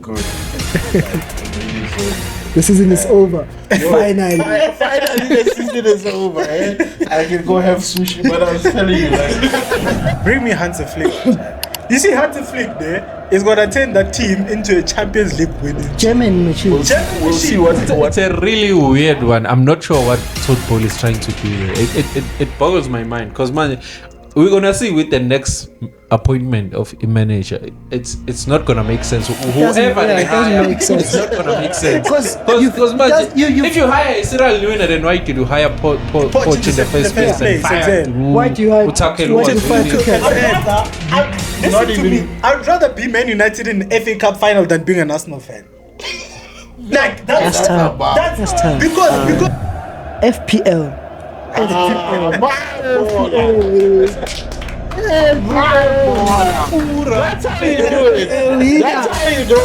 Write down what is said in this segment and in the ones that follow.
good. I'm really good. The season is over. Finally. Finally, the season is over. I can go have sushi, but I was telling you, like, bring me Hansi Flick. You see, Hansi Flick there is gonna turn that team into a Champions League winning. German machine. we'll see what. It's a really weird one. I'm not sure what Todd Bowley is trying to do here. It boggles my mind because, man, we're gonna see with the next appointment of a manager, it's not gonna make sense. Whoever they hire, it's not gonna make sense. Because if you hire Israel Luna, then why did you hire Poch in the first place and fire? Why do you hire? I'd rather be Man United in the FA Cup final than being an Arsenal fan. Like That's tough. because FPL. That's how you do it. That's how you do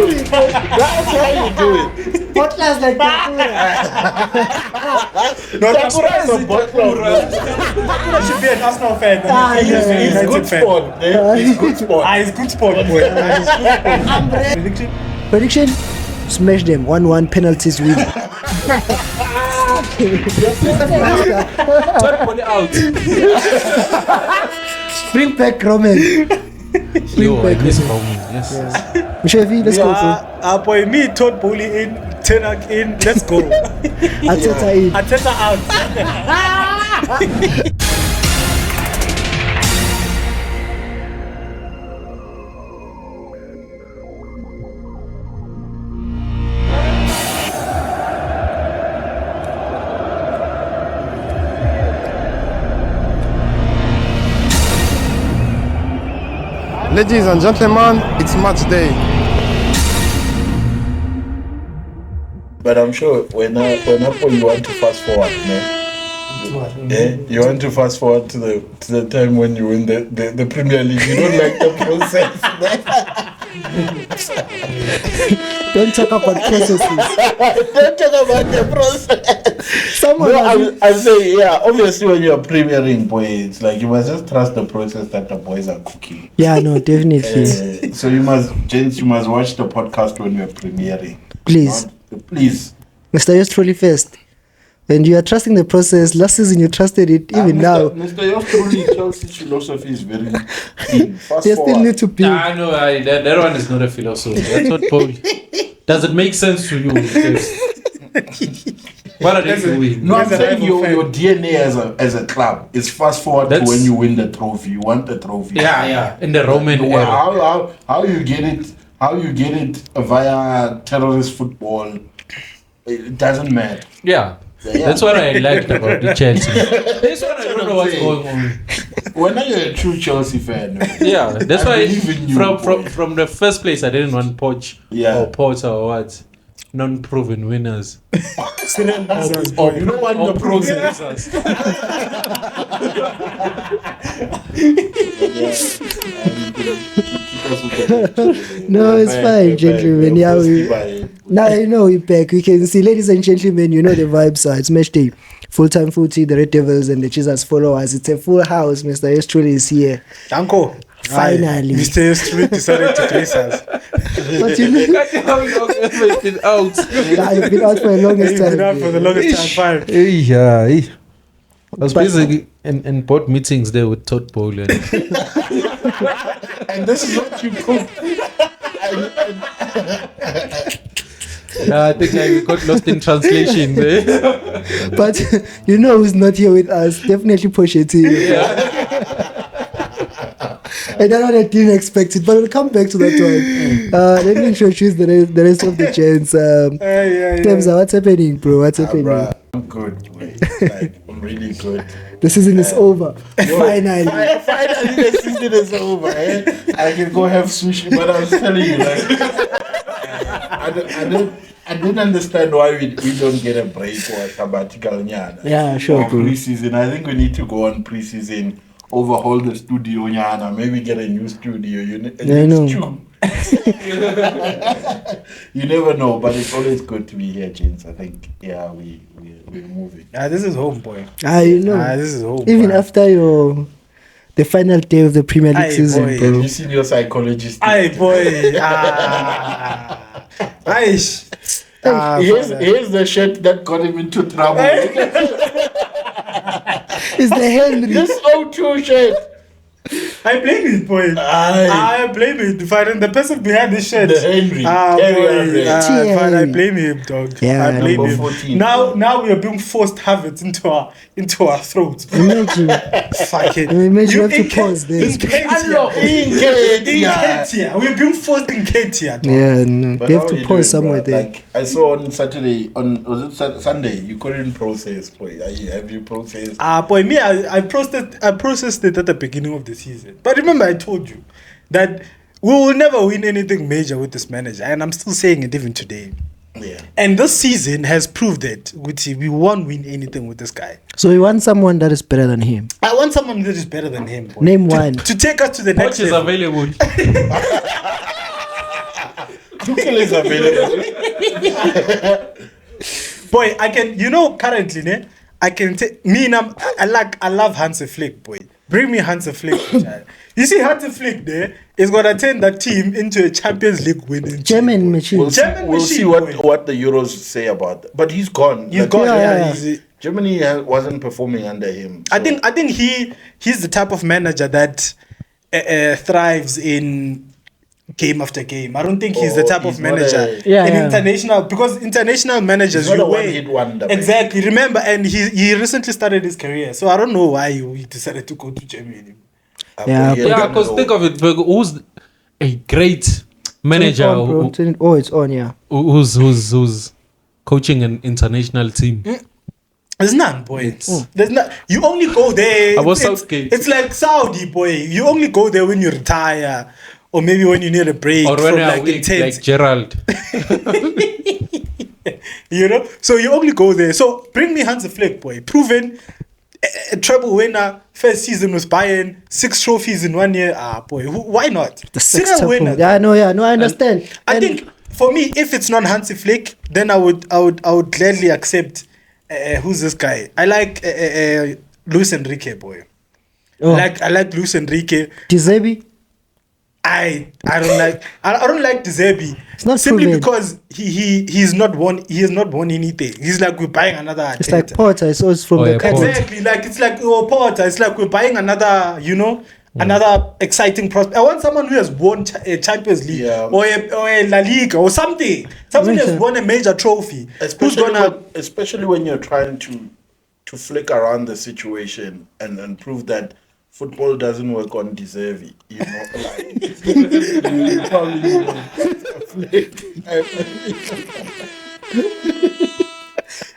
it. That's how you do it. What class like Bakura should be an Arsenal fan. He's good sport. He's good sport. He's good sport. Prediction? Smash them. 1-1 penalties win. Todd Bowley out. Bring back Roman. Yo, I miss Roman. Yes. Mishevi, let's go. Boy, me, Todd Bowley in, Ten Hag in, let's go. Ateta in. Ateta out. Ladies and gentlemen, it's match day. But I'm sure when you want to fast forward, man. You want to fast forward to the time when you win the Premier League. You don't like the process. Don't talk about processes. Don't talk about the process. I'm saying, yeah, obviously when you're premiering, boy, it's like you must just trust the process that the boys are cooking. Yeah, no, definitely. So you must watch the podcast when you're premiering. Please. Please. Mr. Yost truly first. And you are trusting the process. Last season you trusted it, even now. Mr. Yost truly Chelsea's philosophy is very clean. They still need to build. Nah, no, that one is not a philosophy. That's what Bowley. Does it make sense to you? What are they doing? No, I'm saying your DNA as a club is fast forward to when you win the trophy. You want the trophy. Yeah. In the Roman era. How you get it via terrorist football, it doesn't matter. Yeah. That's what I liked about the Chelsea. This one I don't know what's going on. When are you a true Chelsea fan? Yeah, that's why from the first place I didn't want Poch or Potter or what. Non-proven winners. You don't want the proven winners. No, it's fine, gentlemen. Now you know we're back. We can see, ladies and gentlemen, you know the vibes are. It's match day. Full-time footy, the Red Devils and the Jesus followers. It's a full house. Mr. Estrella is here. Uncle. Finally. Mr. Estrella decided to grace us. But you know, How long have I been out? I've been out for the longest time. He's been out for the longest time. Yeah. I was busy in board meetings there with Todd Bowley. And this is what you cook. Yeah, I think I got lost in translation there. But you know who's not here with us? Definitely Pochettino. And that one I didn't expect it, but we'll come back to that one. Let me introduce the rest of the gents. Temza, what's happening, bro? What's happening? Bro, I'm good, mate. I'm really good. The season is over. Finally. Finally, the season is over. I can go have sushi, but I was telling you, like, I don't understand why we don't get a break or a sabbatical. Yeah, sure, bro. Pre-season. I think we need to go on pre-season, overhaul the studio, maybe get a new studio. I know. You never know, but it's always good to be here, James. I think, we're moving. This is home, boy. You know. This is home. Even after the the final day of the Premier League Aye, season, boy. bro. You seen your psychologist? Aye, boy. Aish. Here's the shirt that got him into trouble. It's the Henry. This O2 shirt. I blame it, boy. Aye. I blame it. Fine, the person behind the shirt. The Henry. Boy. Henry. Fine, I blame him, dog. Yeah, I blame number him. 14. Now we are being forced to have it into our throats. Imagine. Fuck it. Imagine you have to pause there. In Ketia. We're being forced in Ketia. Yeah, no. But They have how to you pause doing, somewhere bro? there. Like I saw on Saturday, was it Sunday? You couldn't process, boy. Have you processed? Boy, me, I processed it at the beginning of the season. But remember, I told you that we will never win anything major with this manager, and I'm still saying it even today. Yeah. And this season has proved that we won't win anything with this guy. So you want someone that is better than him? I want someone that is better than him. Boy. Name one. To take us to the next Coach is level. available. Tuchel is available. Boy, I can, currently, ne, I can take I love Hansi Flick, boy. Bring me Hansi Flick. child. You see, Hansi Flick there is gonna turn that team into a Champions League winning German team, boy. machine. We'll see, German we'll machine, see boy. what the Euros say about that. But he's gone. He's Like, gone. Yeah. Germany wasn't performing under him. I so- think he's the type of manager that thrives in game after game. I don't think he's the type he's of not manager a- in international, because international managers He's not you a weigh- one-hit wonder, man. exactly. Remember, and he recently started his career, so I don't know why he decided to go to Germany. Yeah, Yeah, because think of it, but who's a great manager Turn it on, bro. Turn it- Oh, it's on, yeah. who's coaching an international team? There's none, boy. There's not. You only go there. I was it's, Southgate. it's like Saudi, boy. You only go there when you retire, or maybe when you need a break Or from when you're like weak, intense. like Gerald. So you only go there. So bring me Hansi Flick, boy. Proven a treble winner. First season with Bayern, 6 trophies in 1 year. Boy, why not? The Serial sextuple. winner. Yeah, no, I understand. I And think for me, if it's not Hansi Flick, then I would gladly accept. Who's this guy? I like Luis Enrique, boy. Oh. I like Luis Enrique. De Zerbi? I don't like De Zerbi. It's not simply proven. because he has not won anything. He's like, we're buying another. It's like Porter. It's always from Oh, the yeah, cut. Porter. Exactly, like it's like Porter. It's like we're buying another, another exciting prospect. I want someone who has won a Champions League or a La Liga or something. Someone who has won a major trophy. Especially when you're trying to flick around the situation and prove that football doesn't work on deserving, like you probably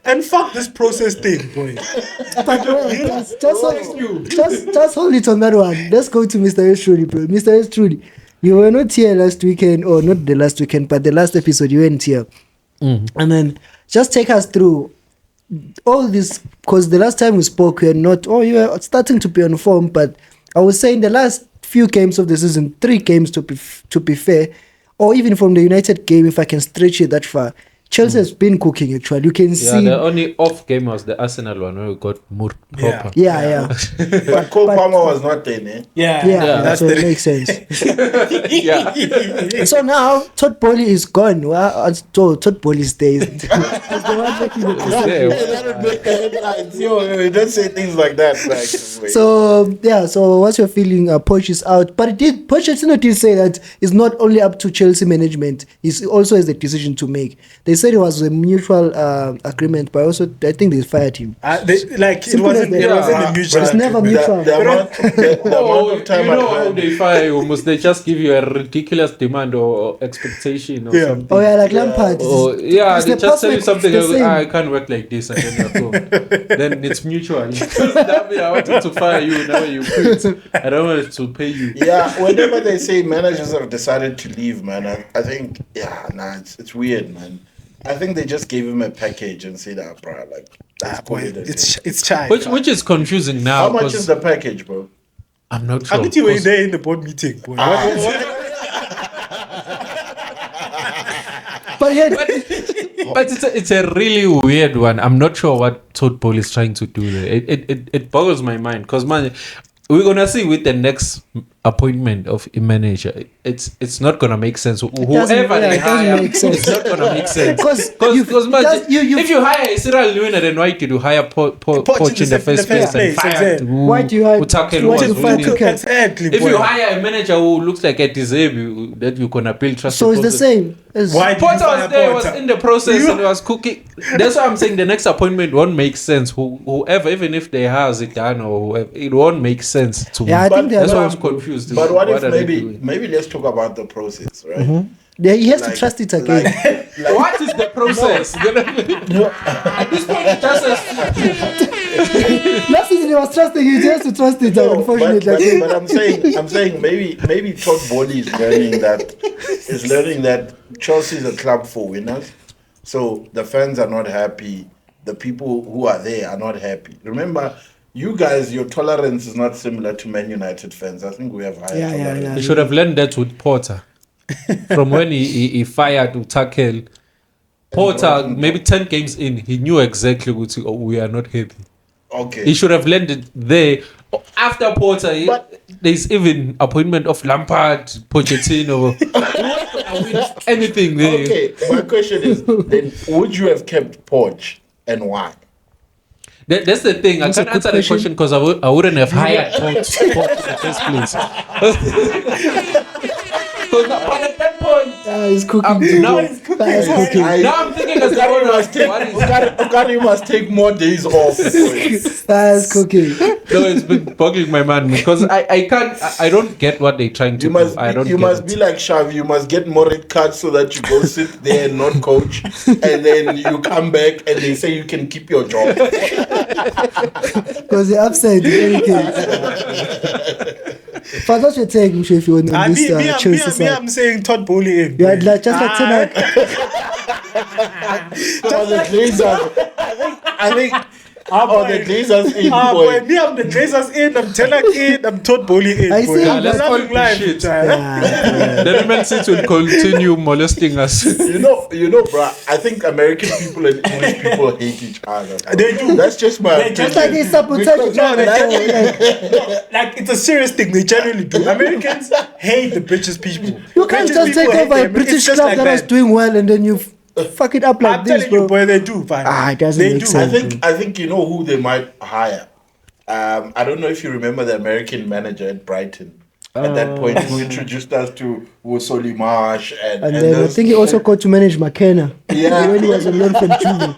and fuck this process thing, boy. But just hold it on that one. Let's go to Mr. S. Truly, bro. Mr. S. Truly, you were not here last weekend, or not the last weekend, but the last episode you weren't here. And then just take us through all this, because the last time we spoke, you were starting to be on form, but I was saying the last few games of the season, 3 games to be fair, or even from the United game, if I can stretch it that far, Chelsea has been cooking actually. You can see. The only off game was the Arsenal one where we got more proper. Yeah. But Cole Palmer was not there, eh? Yeah, So it makes sense. Yeah. So now Todd Bowley is gone. Well, Todd Bowley stays. He's the one making the decision. Yo, don't say things like that. Like, So what's your feeling? Poch is out, but Pochettino did say that it's not only up to Chelsea management; he also has the decision to make. They said it was a mutual agreement, but also I think they fired him. it wasn't a mutual. It's never mutual. The amount of time how they fire you, must they just give you a ridiculous demand or expectation or something? Oh yeah, like Lampard. They just tell you something. I can't work like this, and then you're home. Then it's mutual. I wanted to fire you, now you quit. I don't want to pay you. Yeah, whenever they say managers have decided to leave, man, I think, it's weird, man. I think they just gave him a package and said, bro, It's chai. Which is confusing now. How much is the package, bro? I'm not sure. I bet you were there in the board meeting, boy. But it's a really weird one. I'm not sure what Todd Bowley is trying to do there. It boggles my mind because, man, we're gonna see with the next appointment of a manager. It's not gonna make sense. Whoever they hire, it's not gonna make sense. Because if you hire Cyril Lewin, then why did you hire Poch in the first place and fire? Why do you hire? Exactly. If you hire a manager who looks like a deserve that you're gonna build trust. So it's the same. Why Potter was there, was in the process, and was cooking. That's why I'm saying the next appointment won't make sense. Whoever, even if they have Zidane or whoever, it won't make sense to me. I think that's why I'm confused. But what if maybe let's talk about the process, right? Mm-hmm. Yeah, he has to trust it again. What is the process? At this point, it just last season he was trusting you, he has to trust it. Unfortunately, but I'm saying maybe Todd Bowley is learning that Chelsea is a club for winners. So the fans are not happy. The people who are there are not happy. Remember, you guys, your tolerance is not similar to Man United fans. I think we have higher tolerance. He should have learned that with Potter. From when he fired Tuchel, Potter, maybe 10 games in, he knew exactly what we are not happy. Okay. He should have learned it there. After Potter, there's even appointment of Lampard, Pochettino, anything there. Okay, my question is, then would you have kept Poch and why? That's the thing. I can't answer the question because I wouldn't have hired Poch in the first place. But at that point, he's cooking. Now I'm thinking as Ukari must take more days off. That's cooking. No, it's been boggling my mind because I don't get what they're trying to do. You must be like Xavi. You must get more red cards so that you go sit there and not coach, and then you come back and they say you can keep your job. Because they're upset in any case. But what's your take, if you want on this Chelsea side? I'm saying Todd Bowley in. Yeah, like, just like tonight. The Glazers. I think the Glazers in. Me, I'm the Glazers in. I'm Tenak in. I'm Todd Bowley in. I see. Let's call it shit. The Man City will continue molesting us. You know, bro. I think American people and English people hate each other. They do. That's just my opinion. Just like they sabotage each other. Like it's a serious thing. They generally do. Americans hate the British people. You can't just take over a British club that is doing well and then you fuck it up like I'm this, telling bro. you, boy, they do. It doesn't make sense. I think you know who they might hire. I don't know if you remember the American manager at Brighton. At that point, who introduced us to Wosoli Marsh and then I think he also got to manage McKenna. Yeah, when he was a loan from Juve.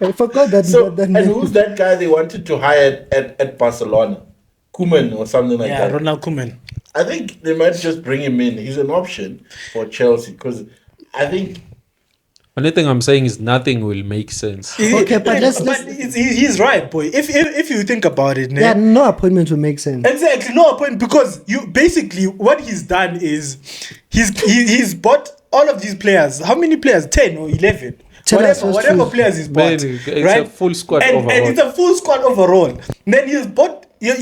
I forgot that. And who's that guy they wanted to hire at Barcelona? Koeman or something like that. Yeah, Ronald Koeman. I think they might just bring him in. He's an option for Chelsea because I think. Only thing I'm saying is nothing will make sense. Okay, but he's right, boy. If you think about it, yeah, no appointment will make sense. Exactly, no appointment because you basically what he's done is he's bought all of these players. How many players? 10 or 11. Whatever players he's bought. It's right? a full squad overall. And it's a full squad overall. Then he's bought. There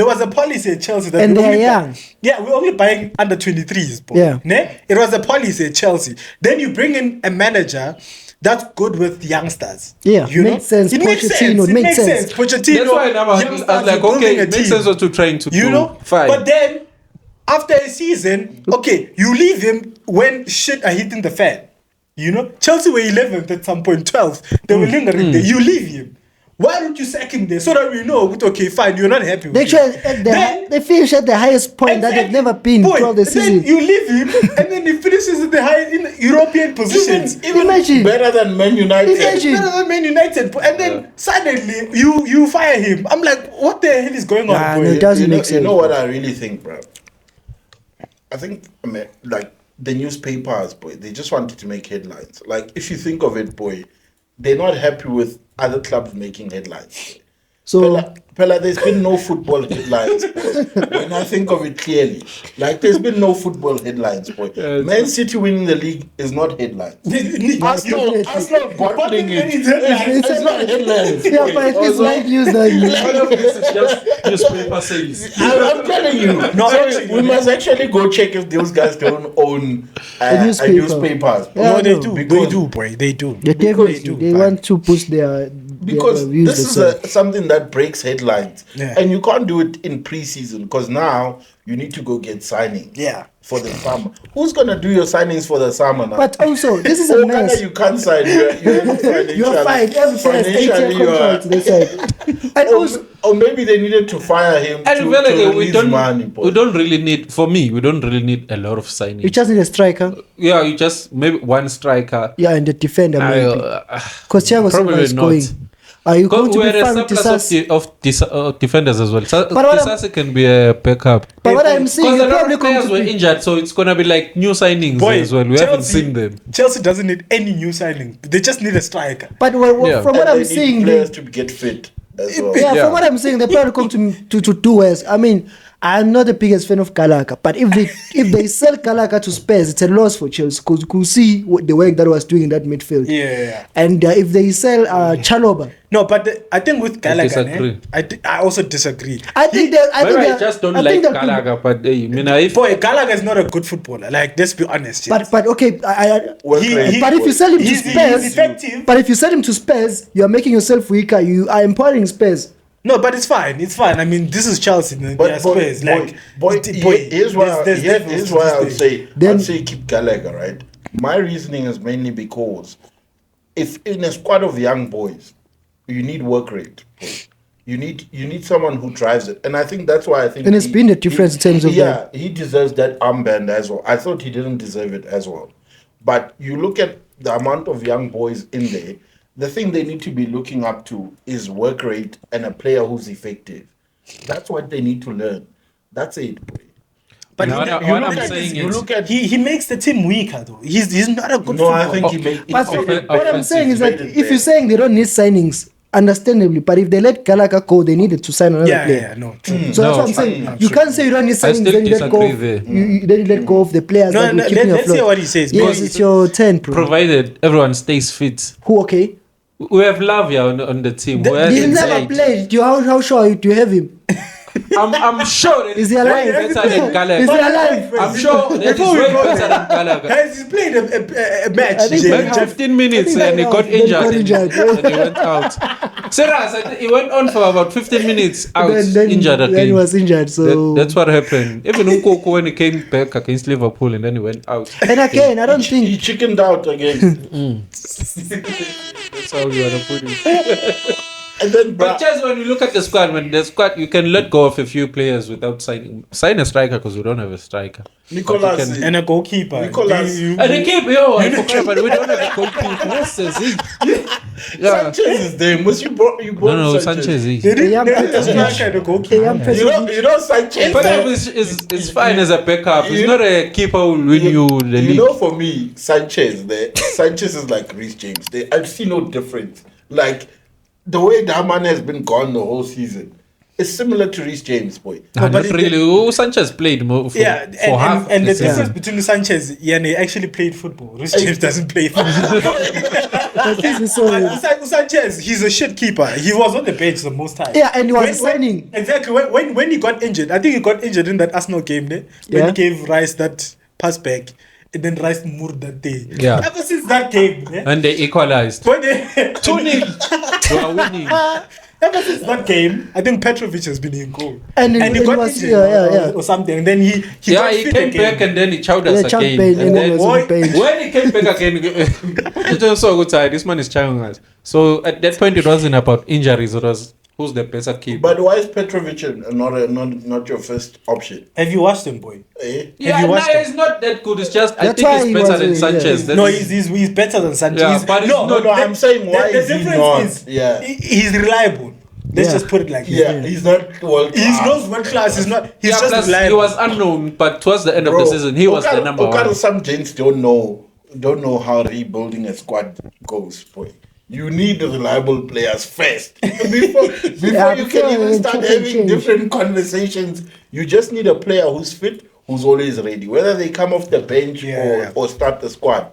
was a policy at Chelsea that and they're young. Yeah, we're only buying under 23s. Boy. Yeah. It was a policy at Chelsea. Then you bring in a manager that's good with youngsters. Yeah, you makes sense. It makes sense. It makes sense. Pochettino. That's why I was like, okay, it makes sense what you're trying to do. You know, fine. But then after a season, okay, you leave him when shit are hitting the fan. You know, Chelsea were 11th at some point, 12th. They were lingering there. You leave him. Why don't you sack him there so that we know, okay, fine, you're not happy with they finish at the highest point that they've never been throughout the season. Then you leave him and then he finishes at the high in European positions. Even better than Man United. Better than Man United. And then suddenly you fire him. I'm like, what the hell is going on? No, it doesn't make sense. You know what I really think, bro? I think, like, the newspapers, boy, they just wanted to make headlines. Like, if you think of it, boy, they're not happy with other clubs making headlines. So, Pella, there's been no football headlines, boy. When I think of it clearly, like, there's been no football headlines, boy. Man City winning the league is not headlines. Arsenal bottling it. It's not headlines. Yeah, but it's like news that newspaper says. I'm telling you. We must actually go check if those guys don't own newspapers. No, they do. They do, boy. They do. They want to push their because views this is themselves. something that breaks headlines, Yeah. and you can't do it in pre-season because now you need to go get signings. Yeah. For the summer, who's gonna do your signings for the summer now? But also, this is a Oh, mess. you can't sign. You're fine. Every player has 8-year contract. They said, and also, or maybe they needed to fire him And to we release money. don't really need. For me, we don't really need a lot of signings. you just need a striker. Yeah, you just maybe one striker. Yeah, and the defender maybe. Because Thiago Silva probably is not. going. Are you going to We be had a fine with surplus Tisas? of defenders as well. what I'm- Tisasi can be a backup. But what I'm saying, Because you a lot probably of players come were to injured, so it's gonna be like new signings Boy, as well. We haven't seen them. Chelsea doesn't need any new signing. They just need a striker. But Yeah. from what And I'm they saying, need they, players to get fit as well. yeah, Yeah. from what I'm saying, they probably come to do worse. I mean, I'm not the biggest fan of Gallagher, but if they sell Gallagher to Spurs, it's a loss for Chelsea because you could see what the work that was doing in that midfield. Yeah. And if they sell Chaloba, No, but I think with Gallagher, disagree. I also disagree. I think that Maybe I just don't like Gallagher, but hey, I mean, if Boy, Gallagher is not a good footballer. Like, let's be honest. But okay, Work rate. but if you sell him to he's Spurs, effective. but if you sell him to Spurs, you are making yourself weaker. You are empowering Spurs. No, but it's fine. It's fine. I mean, this is Chelsea. They are Spurs. Here's why I would say Then- I'd say keep Gallagher, right? My reasoning is mainly because if in a squad of young boys, you need work rate. You need someone who drives it, and I think that's why I think. And it's been the difference in terms of he deserves that armband as well. I thought he didn't deserve it as well, but you look at the amount of young boys in there. The thing they need to be looking up to is work rate and a player who's effective. That's what they need to learn. That's it. But No, you no, look what at I'm saying this- you is- look at he makes the team weaker though. He's not a good no, I footballer. think he made. But what I'm saying is that Offensive if you're saying they don't need signings, understandably, but if they let Gallagher go, they needed to sign another Yeah, player. yeah, no. True. So that's No, what I'm saying. true. You can't say you don't need signings, still then you let go. disagree there. Then you let go of the players No, that no, will keep you let's afloat. hear what he says, Yes, because- it's your turn, bro. provided everyone stays fit. Who okay? We have Lavia on the team. The- who has He's never inside. played. How sure are you? Do you have him? I'm sure that Is he he's way alive? better than Gallagher. Is he alive? I'm sure that he's Before we way go better there, than Gallagher. Guys, he's played a match. I think Jay. Like 15 minutes I think and he that got was- then injured. got injured. And he went out. Serious, I think he went on for about 15 minutes out, Then injured Then he again. was injured. So That's what happened. Even Nkoko when he came back against Liverpool and then he went out. and again, I don't He think. chickened out again. That's how you want to put it. And then, But just when you look at the squad, you can let go of a few players without sign a striker because we don't have a striker. Nicolas, But you can- And a goalkeeper. Nicolas. You- And they keep I forgot, but we don't have a goalkeeper. What's the Z? Yeah. Sanchez is there. Must you brought No, Sanchez. They Is. didn't young they didn't Petrovic. strike the The goalkeeper. young Petrovic. You know Sanchez. But is fine as a backup. He's You- not a keeper who will win you the You league. know, for me, Sanchez is like Reece James. I see no difference. Like the way that man has been gone the whole season. It's similar to Reece James, boy. Nah, but not it- really. Oh, Sanchez played more for, Yeah, for half. and the season. difference between Sanchez, yeah, they actually played football. Rich James doesn't play football. But this is so. And Sanchez, he's a shit keeper. He was on the bench the most time. Yeah, and he was signing. Exactly. When he got injured, I think he got injured in that Arsenal game, when Yeah. he gave Rice that pass back, and then Rice moved that day. Yeah. Ever since that game, And they equalized. when they 2-0. We are winning. ever since that game, I think Petrovic has been in goal. And he he got was- injured yeah. or something. And then he Yeah, got he fit came again. back and then he chowed Yeah, us chowed again. pain, and then then was on boy- bench. When he came back again, it just so good side. This man is chowing us. So at that point, it wasn't about injuries. It was who's the better keeper. But why is Petrovic not your first option? Have you watched him, boy? Eh? yeah, you watched nah, him? it's not that good. It's just I That's think why it's he better was than in, Sanchez. yeah. That's- No, he's better than Sanchez. Yeah, but it's not- No, I'm saying why is he difference not? is Yeah. he's reliable. Let's Yeah. just put it like Yeah, that. he's not world He's not world class. He's not. He's yeah, just plus reliable. he was unknown, but towards the end of the season, he was the number one. Some gents don't know how rebuilding a squad goes, boy. You need reliable players first before Yeah, you before can even you start can having change. different conversations. You just need a player who's fit, who's always ready, whether they come off the bench Yeah. or start the squad.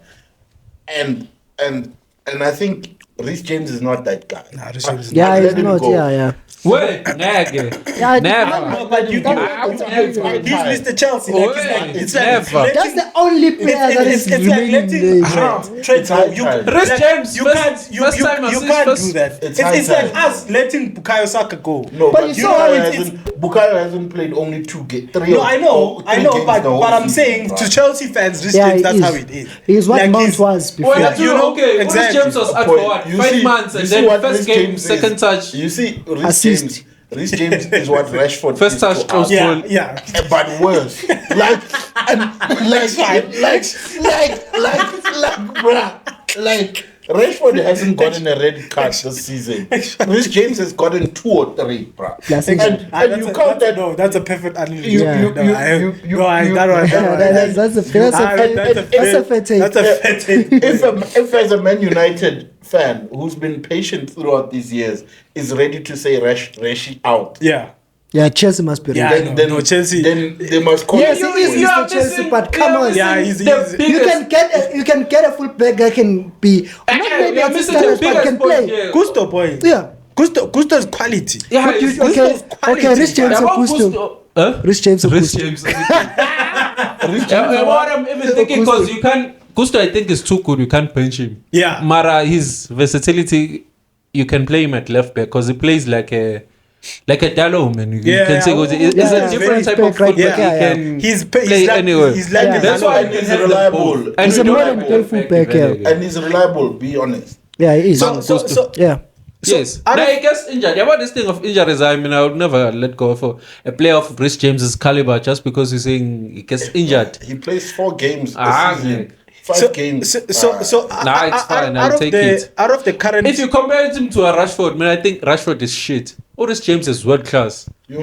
And I think Reece James is not that guy. Nah, Reece James is Yeah, Let he's him not. go. Yeah. Wait, never. Yeah, Never. No, but you It's Mr. Chelsea. Like, it's like Never. letting- That's the only player that is it's like remaining letting there. Trent go. You, Reece like, James, you first- can't, you, first you, time you assist, can't first- do that. It's It's high like time. us letting Bukayo Saka go. No, But but you you saw know how Bukayo hasn't played only 3 No, I know, but I'm saying to Chelsea fans, Reece James, that's how it is. He's what Like, Mount he's- was before. Well, you know, okay, exactly. Reece James was out for what? 5 months, and then first game, second touch. You see, Assist. Reece James is what Rashford First is touch, to close us. goal. Yeah. But worse, like, bruh, like Rashford hasn't gotten a red card this season. Reece James has gotten 2 or 3, bruh. Last And, season. and you count that. No, that's a perfect analysis. Yeah. That's a fair take. That's a fair take. If as a Man United fan who's been patient throughout these years is ready to say Rashi out, Yeah. Yeah, Chelsea must be Yeah, ready. I know. No, Chelsea. then they must call Yes, it it is quits. Mr. Chelsea, but come on. Yeah, he's You can get a full back that can be not maybe you're a missing starter, the but biggest can point play. here. Gusto boy. Yeah. Gusto's quality. Yeah, But you- it's- okay, Reece James and Gusto. Reece James and Reece Gusto. James. What I'm even thinking, because you can't. Gusto, I think, is too good. You can't bench him. Yeah. Mara, his versatility, you can play him at left back because he plays like a Dallo, man. You Yeah, can say it's yeah, a different very type of back, right football. back, He yeah, can He's play anywhere. He's like Yeah. That's why And you he's can have reliable. the ball. And He's we a don't modern have day left fullback, back yeah. either. And he's reliable, be honest. Yeah, he is. So Yeah. Yes. out Now, of- he gets injured. About this thing of injuries, I mean, I would never let go of a player of Reece James's caliber just because he's saying he gets injured. He plays 4 games Ah, a season. yeah. 5 games. Nah, it's fine. I'll out of take the it. out of the current. If you compare him to a Rashford, man, I think Rashford is shit. Reece James is world class. no,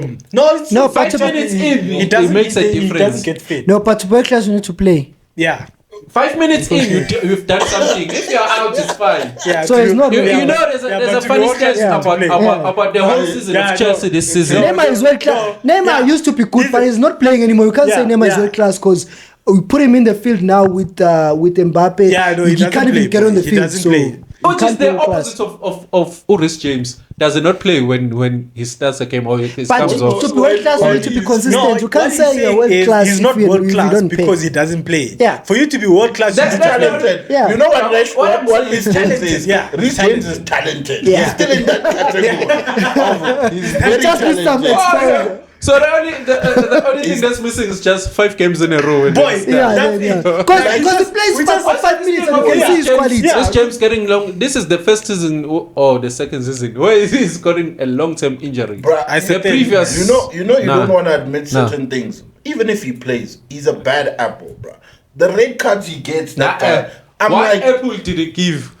it's No, not but 5 minutes he- in, he he doesn't. makes a He difference. doesn't get fit. No, but to work class, you need to play. Yeah. 5 minutes in, you've done something. If you're out, it's fine. Yeah. So to it's do- not- You Yeah, know, there's but a to funny be sketch honest, about, to play. about the whole season Yeah, of Chelsea no. this season. No. Neymar is world class. No. Neymar Yeah. used to be good, but he's not playing anymore. You can't say Yeah, Neymar is yeah. world class because we put him in the field now with Mbappe. Yeah, no, he doesn't can't even play, get on the he field. doesn't So play. he Which is can't play the world class. opposite of Reece James. Does he not play when he starts a game or he But comes off? to be world class, you need to be consistent. You can't what say he's you're saying world is class he's if not you world class don't because play. he doesn't play. Yeah. For you to be world class, That's you need to play. Talented. Yeah. You know what What I'm what saying Reece is James talented, is? yeah. Reece James is talented. Yeah. He's still in that category. He's very Just need some talented. exposure. So the only thing that's missing is just 5 games in a row. and Boy, it's Yeah, done. yeah. That's it. Because he plays we for just- 5 minutes and you Okay, can see his James, quality. yeah. This James getting long. This is the first season or the second season where he's gotten a long-term injury. Bruh, I the said previous, you Nah. don't want to admit Nah. certain things. Even if he plays, he's a bad apple, bro. The red cards he gets, that guy. I'm what like, apple did he give?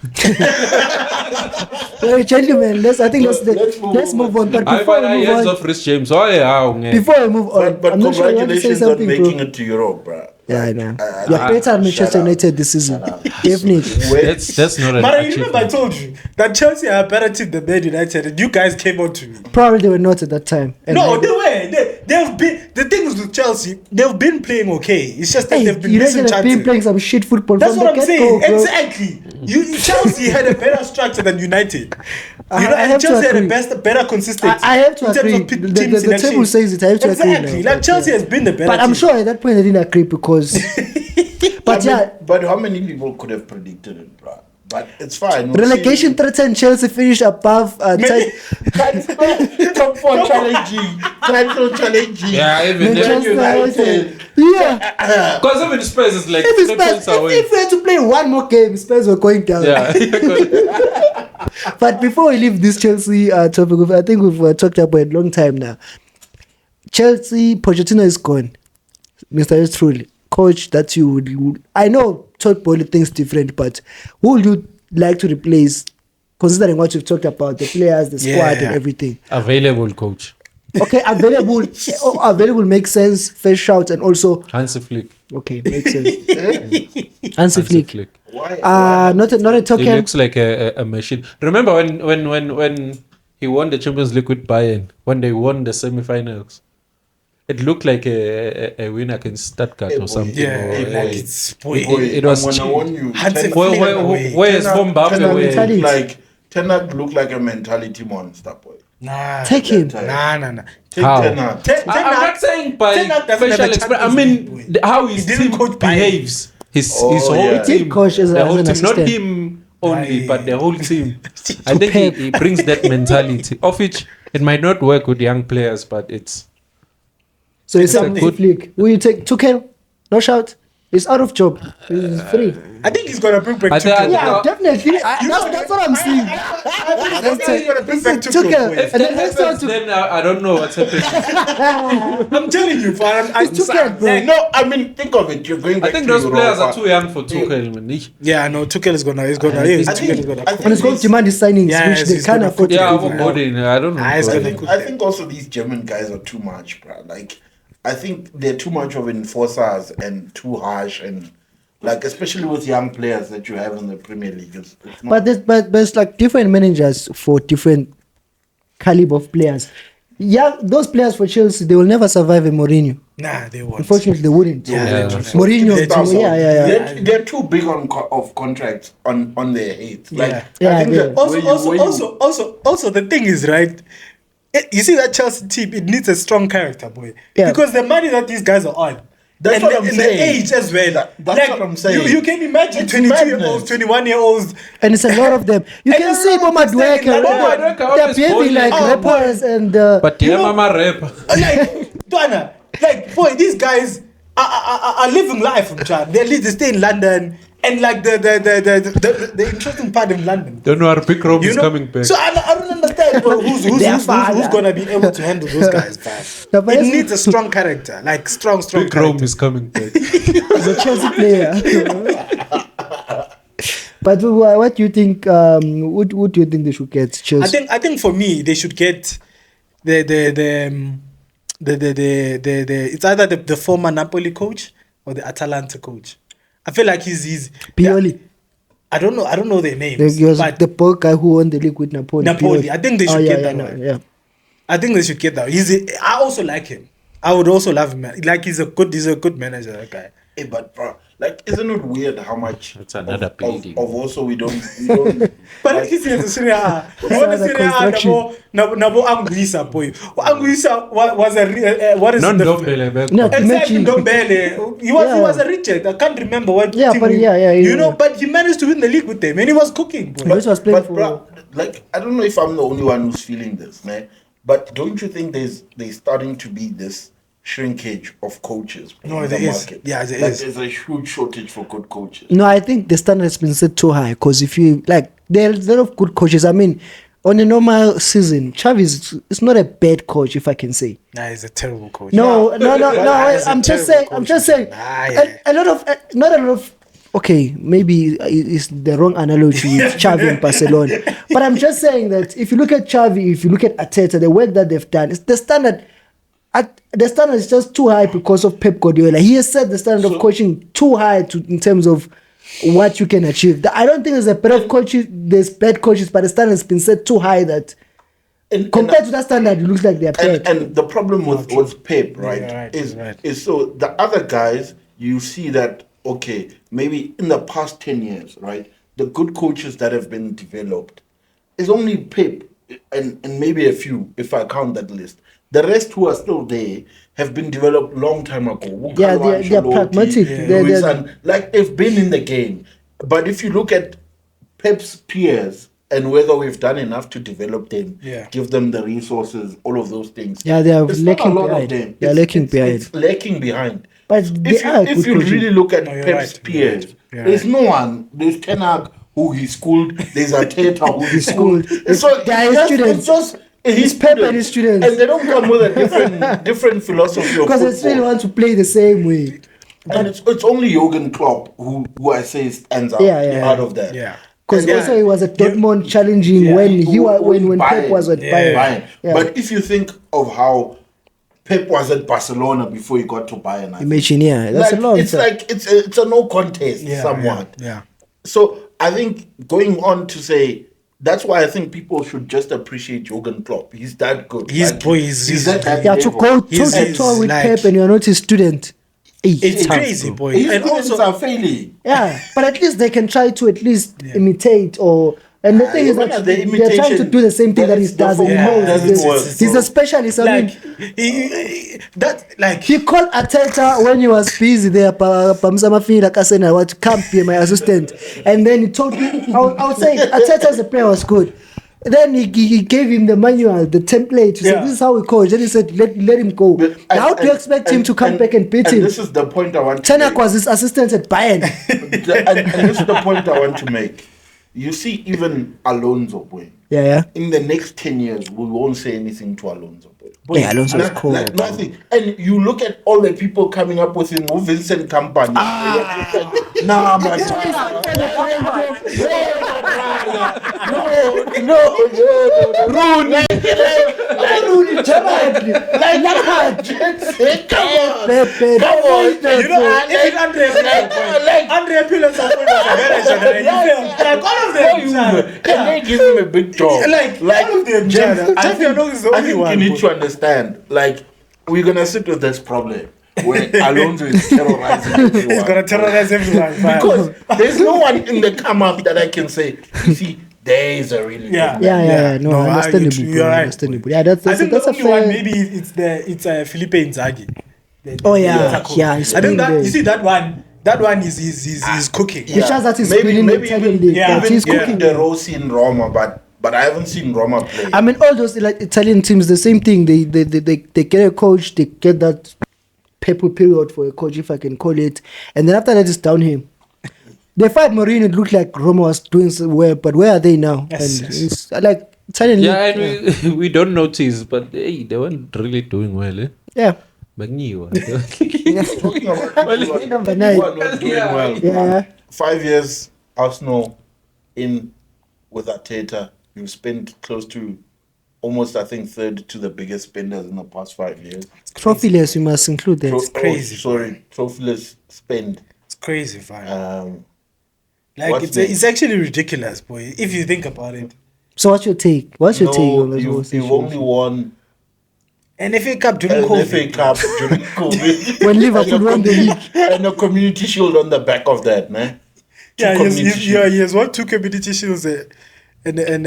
Hey, gentlemen, let's Let's move on. But I before find we I move hands on, off Reece James. Oh yeah, before we move on, but I'm not sure you want to say congratulations on something, making bro. it to Europe, bro. Yeah, I know. I- You're better at shut Manchester up. United this season. Definitely. Wait, that's not an Mara, you remember I achievement. told you that Chelsea are a better team than Man United, and you guys came on to me. Probably they were not at that time. And No, maybe- they were. They've been. The thing is with Chelsea, they've been playing okay. It's just that Hey, they've been missing United have been chances. playing some shit football That's from what the I'm get-go, saying. bro. Exactly. Chelsea had a better structure than United. I And have to Chelsea had agree. a better consistency. I have to in terms agree. of team The selection. table says it. I have to agree. Exactly. now, Like but Chelsea yeah. has been the better. But I'm team. sure at that point they didn't agree because. But yeah, but how many people could have predicted it, bro? But it's fine. We'll relegation threatened Chelsea finished above. Top 4 challenging. Title challenging. Yeah, even Manchester United. Yeah. because even Spurs is like If 3 Spurs, points away. if we had to play one more game, Spurs were going down. Yeah. But before we leave this Chelsea topic, I think we've talked about it a long time now. Chelsea, Pochettino is gone. Mr. Truly, coach that you would. I know Todd Bowley thinks different, but who would you like to replace, considering what you've talked about, the players, the squad, and everything? Available coach. Okay, available. Available makes sense. First shout, and also Hansi Flick. okay, makes sense. Hansi Flick. Why? Not a He token. looks like a machine. Remember when he won the Champions League with Bayern, when they won the semi-finals? It looked like a win against Stuttgart or something. Yeah, or, like it's Boy, it was I'm gonna cheap. warn you. Hansi Ten- Flick where away. is Von Bappe? Ten- Where- Italy. like Ten Hag looked like a mentality monster, boy. Nah. Take him. Nah. Take How? Ten Hag. I'm not saying by Ten Hag doesn't have facial a expression. I Champions mean, League, boy. how his He didn't team coach Bayern. behaves. His Oh, whole yeah. He team. coach as The an whole team, not assistant. him only, Aye. but the whole team. I think Pep. he brings that mentality, of which it might not work with young players, but it's. So it's a good- flick. Will you take Tuchel? No shout. He's out of job. He's free. I think he's gonna bring back I think- Tuchel. Yeah, definitely. That's what I'm saying. I think he's gonna bring back It's Tuchel. Tuchel. boy. If And that then next time happens, then I don't know what's happening. I'm telling you, I'm Tuchel, bro. No, I mean, think of it. You're going back I think to those players are Europa. too young for Tuchel, man. Yeah, I know Tuchel is gonna. I Tuchel think- is gonna. I think And it's going to demand his signings, Yeah, which they he's can't gonna afford to Yeah, give him. overboarding. I don't know. Ah, it's I gonna- think, I think also these German guys are too much, bro. Like, I think they're too much of enforcers and too harsh, and like especially with young players that you have in the Premier League. It's not, But there's like different managers for different caliber of players. Yeah, those players for Chelsea, they will never survive a Mourinho. Nah, they won't. Unfortunately, they wouldn't. Yeah. Mourinho, yeah. They're too big on contracts on their heads. Like, Yeah. Yeah, I think yeah. that Also, where you- also, the thing is, right? You see that Chelsea team, it needs a strong character, boy. Yeah. Because the money that these guys are on, That's and what the, I'm and saying. the age as well. That's what I'm saying. You can imagine It's 22-year-olds, madness. 21-year-olds. And it's a lot of them. You And can a see lot of Boma them staying in Dweke. London. They're behaving like rappers and. But yeah, Mama rap. Like, Dwana, like, boy, these guys are living life, John. They stay in London. And like the interesting part in London. Don't know, Big Rome is coming back. So I don't understand bro, who's gonna be able to handle those guys, fam. No, but It it's- needs a strong character, like strong Big character. Rome is coming back. He's a Chelsea player. But what do you think? What do you think they should get? Chelsea. I think for me they should get the it's either the former Napoli coach or the Atalanta coach. I feel like he's Pioli. I don't know their names, He was but the poor guy who won the league with Napoli. Napoli. Pioli. I think they should get that one. Yeah. I think they should get that. I also like him. I would also love him. Like he's a good manager. That guy. Hey, but bro, like, isn't it weird how much That's another of building. also we don't But like he's in the Serie A. What another is Serie A? construction. Nabo Anguissa, boy. Anguissa was a what is Non the Dombele back. No, Exactly, Mechi. Dombele. He was a reject. I can't remember what. Yeah, team but he- yeah, You know, yeah. but he managed to win the league with them, and he was cooking. Boy. This was playing But for. bro, like, I don't know if I'm the only one who's feeling this, man. But don't you think there's starting to be this shrinkage of coaches No, in there the is. market? Yeah, there Like, is. there's a huge shortage for good coaches. No, I think the standard has been set too high. Because if you like, there's a lot of good coaches. I mean, on a normal season, Xavi is not a bad coach, if I can say. Nah, he's a terrible coach. No. He's a I'm just terrible saying. coach. Nah, yeah. A lot of, not a lot of. Okay, maybe it's the wrong analogy with Xavi and Barcelona, but I'm just saying that if you look at Xavi, if you look at Arteta, the work that they've done, it's the standard. The standard is just too high because of Pep Guardiola. He has set the standard of coaching too high in terms of what you can achieve. I don't think there's a better coaches. There's bad coaches, but the standard has been set too high that compared to that standard, it looks like they're bad. And the problem with Pep, right, you're right, is you're right. is so the other guys, you see that, okay, maybe in the past 10 years, right, the good coaches that have been developed is only Pep and maybe a few, if I count that list. The rest who are still there have been developed long time ago. Yeah, Carlo they're Ancelotti, pragmatic. Luis They're- and- like, they've been in the game. But if you look at Pep's peers and whether we've done enough to develop them, Yeah. give them the resources, all of those things. Yeah, they are It's not lacking a lot behind. of them. They are lacking behind. It's lacking behind. But they are If good you coaches. really look at No, you're Pep's right, you're peers, right, you're there's right. no one. There's Ten Hag who he schooled. There's Arteta who he schooled. schooled. So They are his it's students. just He's Pep and his students. and they don't come with a different philosophy of Because they football. still want to play the same way. And it's only Jurgen Klopp who I say stands out Yeah. out of that. Yeah. Because Yeah. also he was at Dortmund challenging Yeah. when he was when Pep Bayern. was at Yeah. Bayern. Bayern. Yeah. But if you think of how Pep was at Barcelona before he got to Bayern, I think, Imagine, yeah, that's like, a long it's time. like it's a no contest Yeah, somewhat. Yeah. So I think going on to say that's why I think people should just appreciate Jurgen Klopp. He's that good. He's- Like, boy, he's- at that Yeah, to level. go toe He's- to toe he's with like- Pep and you're not his student. It's tough, crazy, bro. boy. His And students also, are failing. Yeah, but at least they can try to at least imitate or And the thing is When that the they're trying to imitation- do the same thing that he it's does. the And he form knows doesn't this. work. He's a specialist. I Like mean, he he called Arteta when he was busy there. Like I said, I want to come be my assistant. And then he told me, I would say Arteta as a player was good. Then he gave him the manual, the template. He said, this is how we coach. Then he said, let him go. How do you expect him to come back and beat him? This is the point I want to Tanak make. was his assistant at Bayern. and this is the point I want to make. You see, even Alonso, boy. Yeah. In the next 10 years, we won't say anything to Alonso, boy. Yeah, Alonso is cool. Like nothing. And you look at all the people coming up with him, Vincent Company. Nah, man. No. Rooney. Rooney, come on. Come on. You know, even Andre Pirlo was a manager. Like all of them, And they give him a big job. like all of them, I feel like is the I only think one. you need to understand, like, we're gonna sit with this problem where Alonso is terrorizing everyone. He's gonna terrorize everyone. Because there's no one in the come up that I can say, you see, there is a really Yeah. good man. No, understandable. you're right. Understandable. Yeah, that's I think that's the a only one fair. maybe it's Felipe Inzaghi. Oh yeah, Tackle. yeah. He's I think that there. you see that one. That one is cooking. He shows that he's been in the Italian even, league. yeah, But he's even cooking. De Rossi in Roma, but I haven't seen Roma play. I mean, all those like Italian teams, the same thing. They get a coach, they get that purple period for a coach, if I can call it, and then after that it's down him. They fired Mourinho. It looked like Roma was doing so well, but where are they now? Yes, And yes. it's like Italian Yeah, league. and we don't notice, but hey, they weren't really doing well. Yeah. Magniwa. Talking about people Number who nine. are not doing Yeah. well. Yeah. 5 years Arsenal in with Arteta. You've spent close to almost, I think, third to the biggest spenders in the past 5 years. Trophyless, you must include that. crazy. Trophyless spend. It's crazy, fine. What's Like next? it's actually ridiculous, boy. If you think about it. So what's your take? What's your take on this whole you've only situation? won And FA Cup during an COVID. FA Cup during COVID. When Liverpool And a won the league. And a community shield on the back of that, man. Yeah, Community shield. he has won 2 community shields and an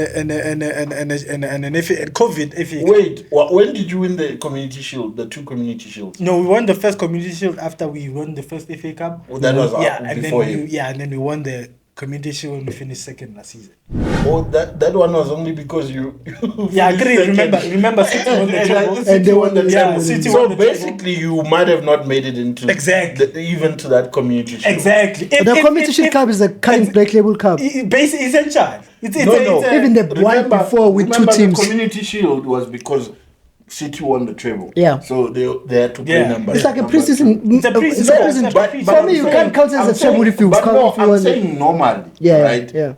FA and COVID FA. Wait, when did you win the community shield? The 2 community shields? No, we won the first community shield after we won the first FA Cup. Oh, that was and before then you. and then we won the community shield and we finished second last season. Oh, that one was only because you. Yeah, I finished agree. second. Remember City won the treble. City won the Yeah, treble. City So won the treble. basically, you might have not made it into even to that community shield. Exactly. The competition cup is a current Black Label Cup. Basic essential. Even the one before with 2 remember teams. The community shield was because City won the treble. Yeah. So they had to play Yeah. number. It's like a number preseason. It's a preseason. For me, you can't count it as a treble if you but come no, if you I'm won. saying normally. Yeah, Right. yeah.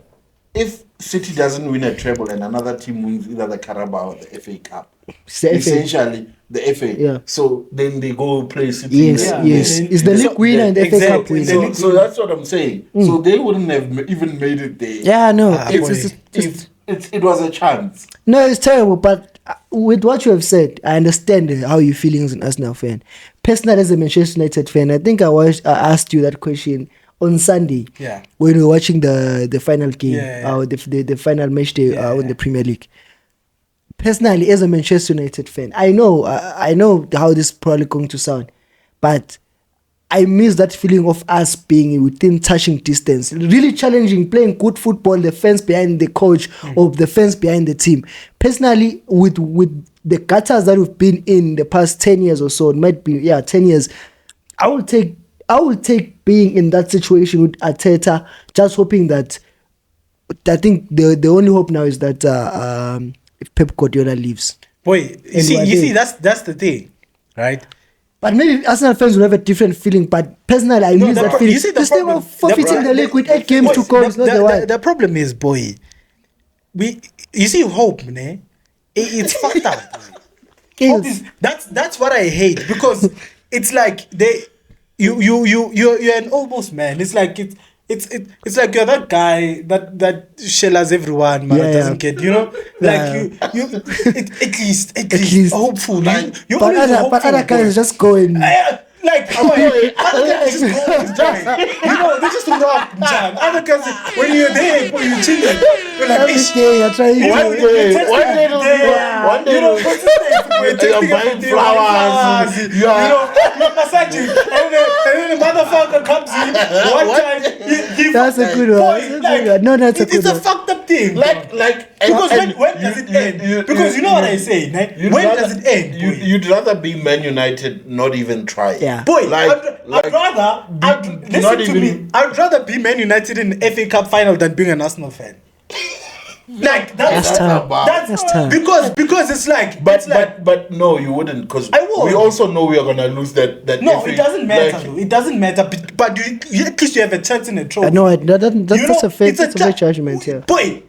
If City doesn't win a treble and another team wins either the Carabao or the FA Cup, It's the FA. essentially the FA. Yeah. So then they go play City. Yes, in yes. Yeah. It's the league winner and the FA Cup Exactly. winner. So that's what I'm saying. So they wouldn't have even made it there. Yeah, no. It was a chance. No, it's terrible. But with what you have said, I understand how you're feeling as an Arsenal fan. Personally, as a Manchester United fan, I think I asked you that question on Sunday. Yeah. When we were watching the final game, Yeah. the final match day Yeah. in the Premier League. Personally, as a Manchester United fan, I know how this is probably going to sound, but I miss that feeling of us being within touching distance, really challenging, playing good football, the fans behind the coach or the fans behind the team. Personally, with the gutters that we've been in the past 10 years or so, it might be 10 years, I will take being in that situation with Arteta, just hoping that I think the only hope now is that if Pep Guardiola leaves. Boy, you see, that's the thing, right? But maybe Arsenal fans will have a different feeling. But personally, I miss that feeling. You see, the This thing problem- of forfeiting the league with 8 games to Boys, go is not the one. The problem is, boy, you see, hope, ne? It's fucked up. Hope is, that's what I hate, because it's like you're an almost man. It's like it's like you're that guy that shells everyone, man. Yeah, Doesn't yeah. get, like you at least least. hopeful. But You always other hopeful, guys boy. just go and Like Like, boy, other guys just go on his job. You know, they just rock, John. Other guys, when you're there, boy, you're chilling. You're like, Every ish. day you're trying to. One day, you're buying flowers. You're massaging, and then the motherfucker comes in. One time, That's a good one. That's a good one. No, that's a good it's a one. fucked up thing. Because when does it end? Because you know what I say, when does it end? You'd rather be Man United, not even try. Yeah. Boy, Like- I'd rather not listen to even- me. I'd rather be Man United in the FA Cup final than being an Arsenal fan. Like That's tough. That's tough. Because it's like But no, you wouldn't, because I would. we also know we are gonna lose that. no, FA it doesn't matter. like- Though. It doesn't matter. But you, at least you have a chance in a trophy. No, that's a fair it's judgment here. Boy,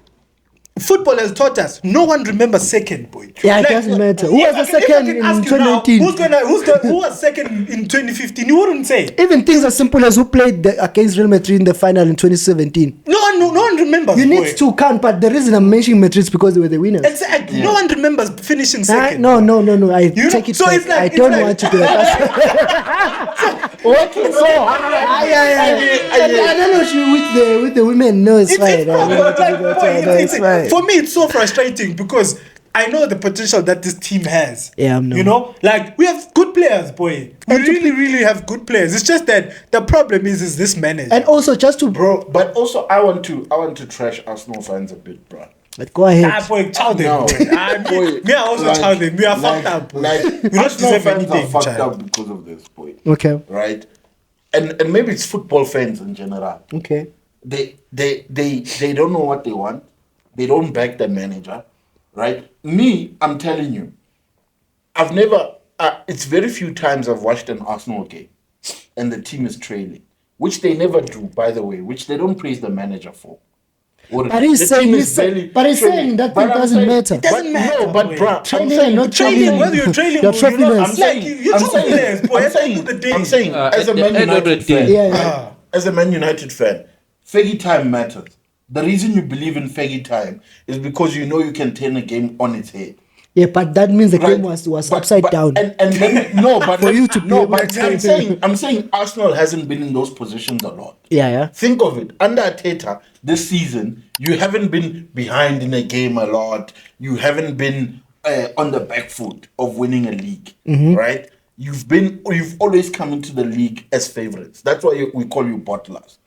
football has taught us no one remembers second, boy. Yeah, it doesn't matter. Who was the if I second can in ask you now, 2019? who was second in 2015? You wouldn't say. Even things as simple as who played against Real Madrid in the final in 2017. No one remembers. You boy. need to count, but the reason I'm mentioning Madrid is because they were the winners. Exactly. No one remembers finishing second. No. I You take know, it so back. it's like- I it's don't like- want to be that. Working so hard. I don't know with the women. No, it's fine. It's proper, like, It's fine. for me, it's so frustrating because I know the potential that this team has. Yeah, I know. You know, like we have good players, boy. We really have good players. It's just that the problem is this manager. And also, just to Bro, but also I want to trash Arsenal fans a bit, bro. go ahead. boy, chow them, No. boy. Me, I also chow them. We are fucked up, boy. Like, we don't Arsenal deserve fans are anything, fucked child. up because of this, boy. Okay. Right? And maybe it's football fans in general. Okay. They don't know what they want. They don't back the manager, right? Me, I'm telling you, I've never. It's very few times I've watched an Arsenal game, and the team is trailing, which they never do, by the way, which they don't praise the manager for. But he's saying that thing doesn't matter. It doesn't matter, No, but boy. bro, Trailing, not Trailing, whether you're trailing You're or trailing you're not, us. I'm like you're I'm talking saying, players, boy. I'm At the end saying, of the day, I'm saying, as a at the Man end of the United day. fan, Yeah. as a Man United fan, Feggy time matters. The reason you believe in Feggy time is because you know you can turn a game on its head. Yeah, but that means the game Right. was But- upside but- down. And then no, but For you to be no, able but to- I'm saying Arsenal hasn't been in those positions a lot. Yeah. Think of it. Under Arteta this season, you haven't been behind in a game a lot. You haven't been on the back foot of winning a league, right? You've always come into the league as favorites. That's why we call you bottlers,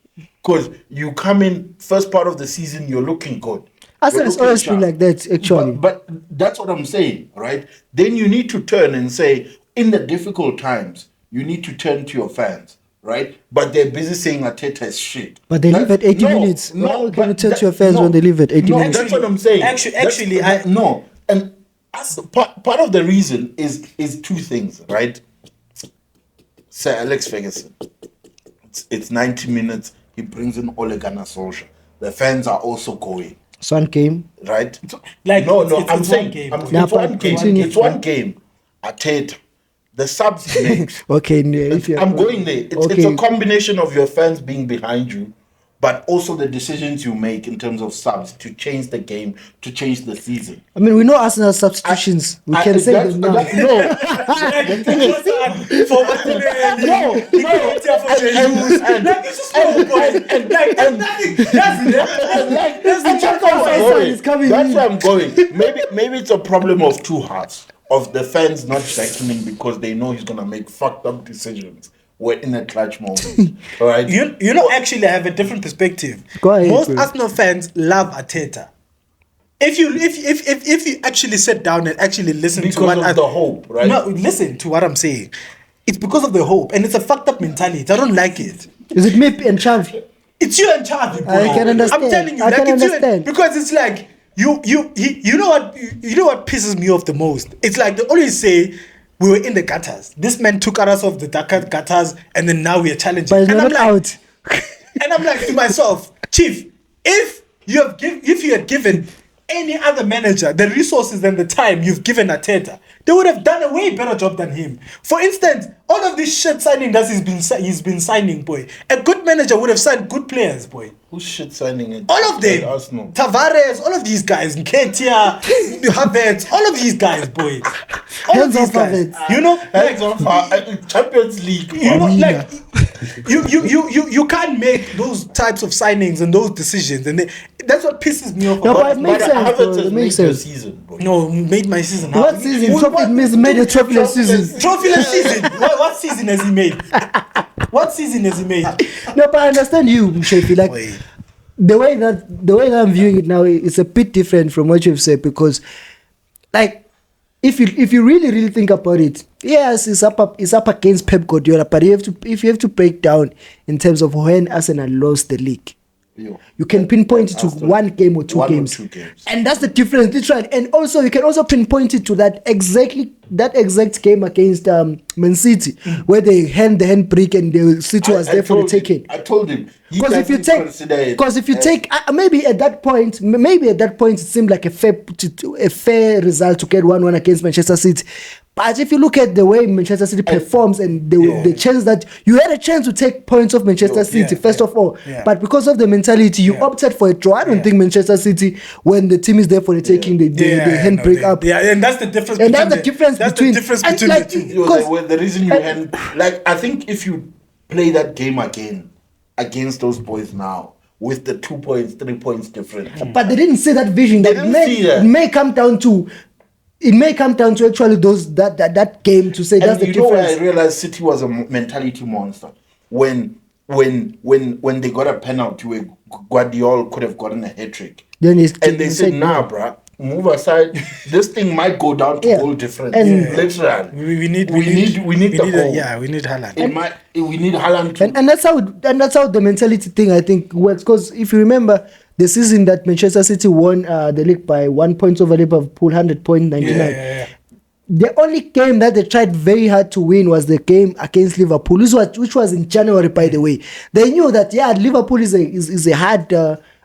because you come in first part of the season, you're looking good. Arsenal You're has looking always been sharp. like that, actually. But that's what I'm saying, right? Then you need to turn and say, in the difficult times, you need to turn to your fans, right? But they're busy saying Arteta is shit. But they leave at 80 minutes. How can you tell to your fans when they leave at 80 minutes? That's what I'm saying. Actually, no. And part of the reason is two things, right? Sir Alex Ferguson. It's 90 minutes. He brings in Ole Gunnar Solskjaer. The fans are also going. Son came. Right? Like, no, it's I'm one saying game. it's Nah, one but game. continue. It's one game. Arteta. The subs he makes. Okay, if you're I'm going there. It's a combination of your fans being behind you, but also the decisions you make in terms of subs to change the game, to change the season. I mean, we know Arsenal substitutions. We can say them now. It's coming That's in. where I'm going. Maybe it's a problem of two hearts, of the fans not backing him because they know he's gonna make fucked up decisions. We're in a clutch moment. All right. You know, actually, I have a different perspective. Go ahead, Most bro. Arsenal fans love Arteta. If you actually sit down and actually listen to Because what of the hope, right? No, listen to what I'm saying. It's because of the hope, and it's a fucked up mentality. I don't like it. Is it me and Chavi? It's you and Chavi, bro. I can understand. I'm telling you, I like can it's you understand. because it's like you know what pisses me off the most. It's like they always say we were in the gutters. This man took us off the gutters, and then now we are challenging. But it's and not out. And I'm like to myself, Chief, if you had given any other manager the resources and the time you've given Arteta, they would have done a way better job than him. For instance, all of this shit signing that he's been signing, boy. A good manager would have signed good players, boy. Who's shit signing it? All of them. Arsenal. Tavares, all of these guys, Nketiah, Havertz, all of these guys, boy. All of these guys. You know, like, Champions League. you know, like you can't make those types of signings and those decisions, and that's what pisses me off. No, but it makes sense. Havertz Bro. has It made makes your sense. season, bro. No, made my season. What season? It made a trophyless season. Trophyless season. What season has he made? What season has he made? No, but I understand you, Shefi. Like Wait. the way that I'm viewing it now is a bit different from what you've said, because, like, if you really think about it, yes, it's up against Pep Guardiola, but if you have to break down in terms of when Arsenal lost the league. You can pinpoint it to one game or two games. And that's the difference, literally. And also, you can also pinpoint it to that exact game against Man City, where they hand the handbrake and the City was there for the taking. I told him. Because if you take, maybe at that point, it seemed like a fair result to get 1-1 against Manchester City. But if you look at the way Manchester City performs and the chance that you had a chance to take points off Manchester City, first of all, but because of the mentality, you opted for a draw. I don't think Manchester City, when the team is there for the taking, they handbrake up. Yeah, and that's the difference. And that's the difference between the two. The reason you hand, like, I think if you play that game again against those boys now, with the 2 points, 3 points difference. But they didn't see that vision. It may come down to actually that game to say and that's the difference. Where I realized City was a mentality monster when they got a penalty where Guardiola could have gotten a hat trick. And they said, "Nah, bruh, move aside. This thing might go down to goal difference." Literally, we need the goal. We need Haaland. We need Haaland too. And that's how the mentality thing, I think, works. Because if you remember the season that Manchester City won the league by 1 point over Liverpool, 100.99. The only game that they tried very hard to win was the game against Liverpool, which was in January, by the way. They knew that Liverpool is a hard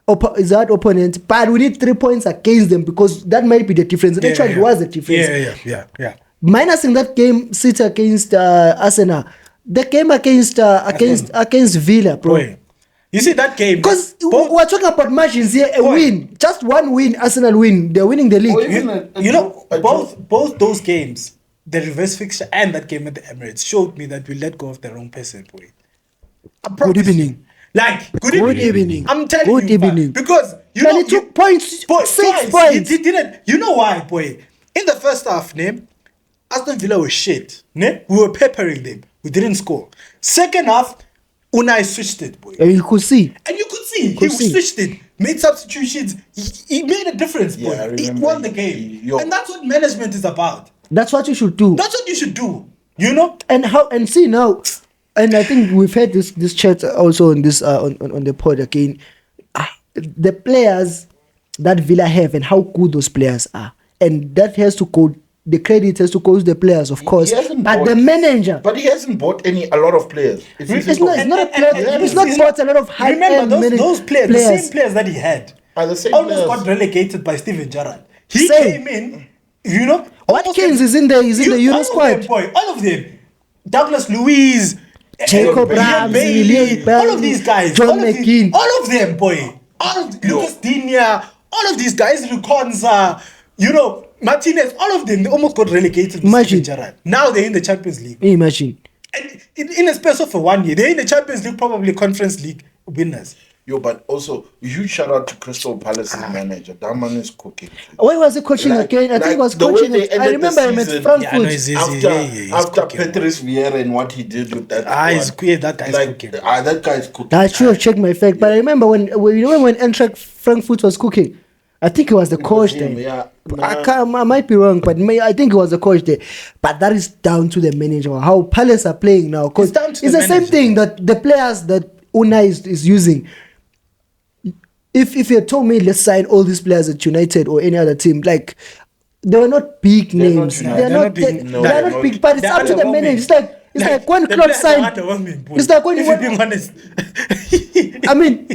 opponent, but we need 3 points against them because that might be the difference. And actually, it was the difference. Yeah. Minusing that game, City against Arsenal, the game against Villa, bro. Boy. You see that game? Because we're talking about margins here. A win, just one win, Arsenal win. They're winning the league. Both those games, the reverse fixture and that game at the Emirates, showed me that we let go of the wrong person, boy. Good evening. Like, good evening. I'm telling good you, evening. because he took points, 6 points. He didn't. You know why, boy? In the first half, Aston Villa was shit. We were peppering them. We didn't score. Second half, Unai switched it, boy. And you could see. He switched it, made substitutions. He made a difference, boy. He won the game. And that's what management is about. That's what you should do. That's what you should do. You know? And see now, and I think we've had this chat also on this on the pod again. The players that Villa have and how good those players are. And that has to go. The credit has to go to the players, of course, but the manager. But he hasn't bought a lot of players. It's not bought a lot of high-end. Remember, those players, the same players that he had, are the same almost players. got relegated by Steven Gerrard. He came in, Watkins is in the Euro squad. All of them. Douglas Luiz, Jacob Bailey, all of these guys. John McGinn. All of them, boy. Lucas Digne, all of these guys, Lukonza, Martinez, all of them, they almost got relegated with Steven Gerrard. Now they're in the Champions League. Imagine. And in a space of 1 year, they're in the Champions League, probably Conference League winners. But also, huge shout out to Crystal Palace's manager. That man is cooking. Where was he coaching again? I think he was coaching. I remember him at Frankfurt. After Patrice Vieira and what he did with that. That guy's cooking. That guy's cooking. I should have checked my fact. But I remember when Eintracht Frankfurt was cooking. I think he was the coach there. I might be wrong, but I think he was the coach there. But that is down to the manager. How Palace are playing now. Because it's the same thing that the players that Unai is using. If you told me let's sign all these players at United or any other team, like they were not big names. They're not big, but it's up to the manager. It's like It's like when the Klopp players are signed. underwhelming, boy. It's like when if you you're being honest. I mean,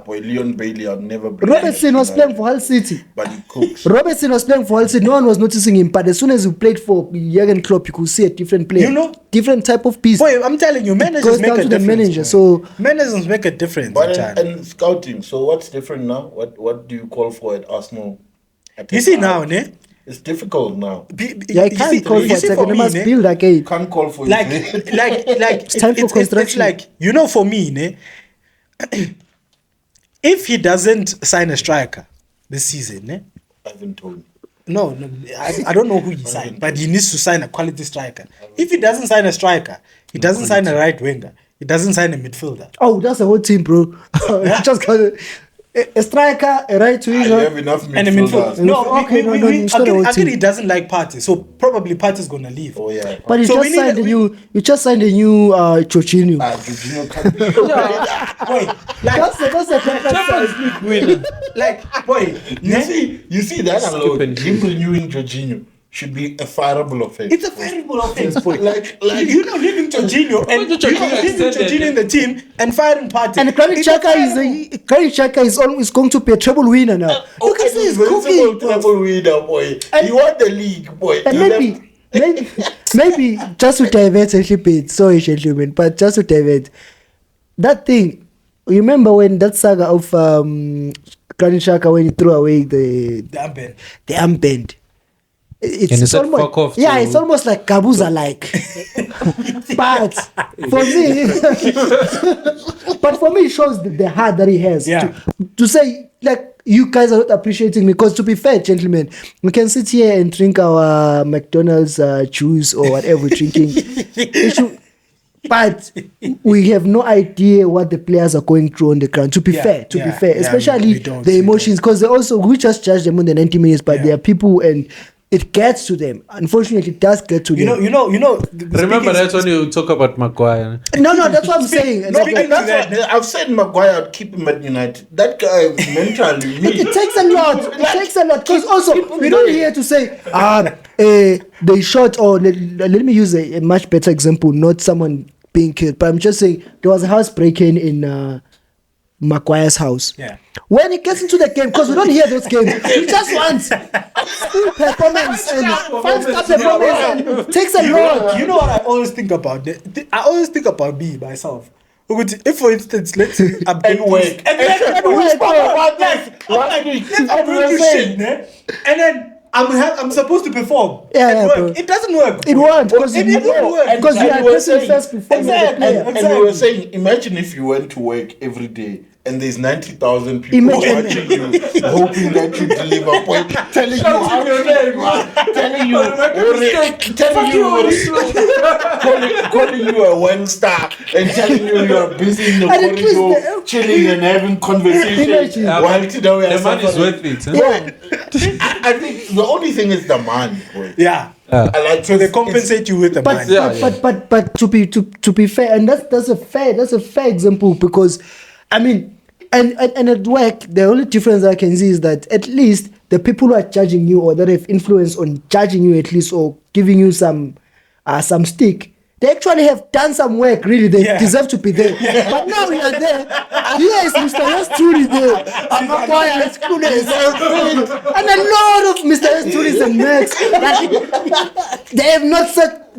Boy, Leon Bailey, I'll never bring Robertson him was tonight. playing for Hull City. But he cooks. Robertson was playing for Hull City. No one was noticing him. But as soon as he played for Jurgen Klopp, you could see a different player. You know? Different type of piece. Boy, I'm telling you, managers goes make down a to the difference. manager, boy. so- managers make a difference. But in China. and scouting. So what's different now? What do you call for at Arsenal? You see now, ne? It's difficult now. Yeah, I can't call for a second. They must ne? build again. You can't call for like it. like It's time for it's construction. like, you know, for me, ne, if he doesn't sign a striker this season, ne, Ivan Toney. no, I don't know who he signed, but he needs to sign a quality striker. If he doesn't sign a striker, he doesn't sign a right winger, he doesn't sign a midfielder. Oh, that's the whole team, bro. Just got a striker, a right You winger. have enough And a midfielder. midfielders. No, Okay, no, it's not a whole again, team. he doesn't like Partey, so probably Partey's gonna leave. Oh yeah. But you So we just need signed a- a new. You just signed a new Jorginho. Jorginho can't be. Boy, like, That's a contract size. Winner. like, boy, You see that alone. Stupid. Him renewing Jorginho should be a fireable offense. it's a terrible offense, boy. Like you know, leaving Jorginho and Jorginho you know, leaving extended. Jorginho in the team and firing Partey. And Granit It's a terrible- Xhaka is always going to be a treble winner now. You can see he's cooking. bro. Treble winner, boy. And- He won the league, boy. And maybe just to divert a little bit, sorry, gentlemen, but just to divert, that thing, you remember when that saga of Granit Xhaka when he threw away the Damn, armband? It's And he said, almost, "Fuck off," yeah, to- it's almost like Gabuza like. But for me, but for me, it shows the heart that he has. Yeah. To say, like, you guys are not appreciating me, because to be fair, gentlemen, we can sit here and drink our McDonald's juice or whatever we're drinking. But we have no idea what the players are going through on the ground. To be fair, especially we don't, the we emotions, because we just judge them on the 90 minutes, but Yeah. there are people and it gets to them. Unfortunately, it does get to You them. know. Remember that's when you talk about Maguire. No, that's what I'm saying. No, Speaking that's to that, what, I've said Maguire would keep him at United. That guy mentally, me. It takes a lot. It takes a lot, because also we don't hear to say they shot, or let me use a much better example, not someone being killed, but I'm just saying there was a house break-in in Maguire's house. Yeah. When he gets into the game, because we don't hear those games, he just wants full performance and five-star performance, and it takes a lot. You know what I always think about? I always think about me myself. If, for instance, let's update And work. this- and work, we spoke bro. about that. Last week. Let's upgrade this shit, ne? And then I'm supposed to perform Yeah, at yeah, work. bro. It doesn't work. It won't, because It you won't work. because you are were person saying- first before you're the Exactly. player. And we were saying, imagine if you went to work every day and there's 90,000 people Imagine. watching you, hoping that you deliver, point, telling you how to telling you, calling you a one star and telling you you're busy in the And at least corridor, chilling and having conversation. Imagine. While today we are The man is suffering. worth it. Huh? Yeah. I think the only thing is the money. Boy. Yeah. I like So they compensate you with the But money. but to be fair, and that's a fair example, because I mean, and at work, the only difference I can see is that at least the people who are judging you, or that have influence on judging you at least, or giving you some stick, they actually have done some work. Really, they Yeah. deserve to be there. But now we are there. Yes, Mr. S. truly there. I'm not quiet. It's cool. And a lot of Mr. S. Trulis and Max, they have not set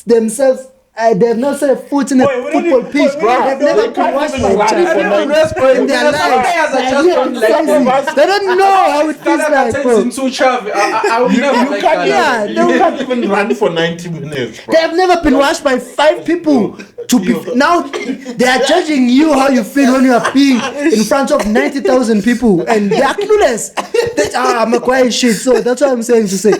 themselves. They have not set a foot in a Boy, we don't football need- pitch. boy, we don't They've need- never they been can't washed even by run chief for in nothing. their lives. They don't know how it feels like, bro. I would never like that. Yeah, You they can't even run for 90 minutes, bro. They have never been washed by 5 people. Now they are judging you how you feel when you are being in front of 90,000 people, and they are clueless. I'm a quiet shit. So that's what I'm saying to say.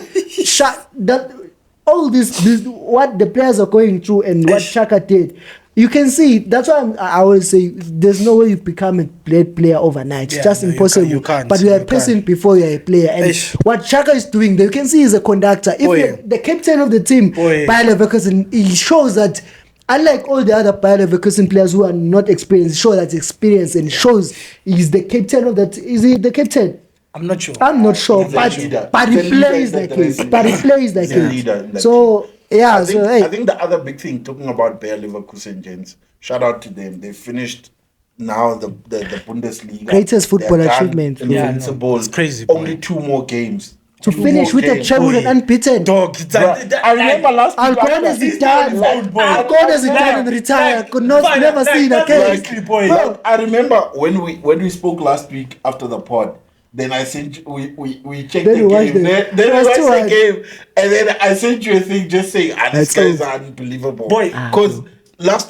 All this, what the players are going through and what Xhaka did, you can see. That's why I always say there's no way you become a great player overnight. It's Yeah, just no, you impossible. can't, you can't, But you are a you person can't. before you're a player. And Eish. what Xhaka is doing, you can see he's a conductor. If Oh, yeah. you're the captain of the team, Oh, yeah. Bayer Leverkusen, he shows that, unlike all the other Bayer Leverkusen players who are not experienced, show that experience and shows he's the captain of that. Is he the captain? I'm not sure. I'm not sure, He's a but leader. he He's a plays leader, like that's his. the right But he leader. plays like He's a his. leader in that So Yeah, I think, so hey, I think the other big thing, talking about Bayer Leverkusen, gents, shout out to them. They finished now the Bundesliga. Greatest football They're done, achievement. Invincible. It's crazy, boy. Only 2 more games. to Two finish more with a games. treble and unbeaten. Dog, Bruh, I remember last week. Alcon is after- done. Alcon is done and retired. Could not never see it again. Like, I remember when we spoke last week after the pod. Then I sent you, we checked Then the we watched game. it. Then It we was watched too the hard. game, and then I sent you a thing just saying, That's these guys cool. are unbelievable." Boy. Because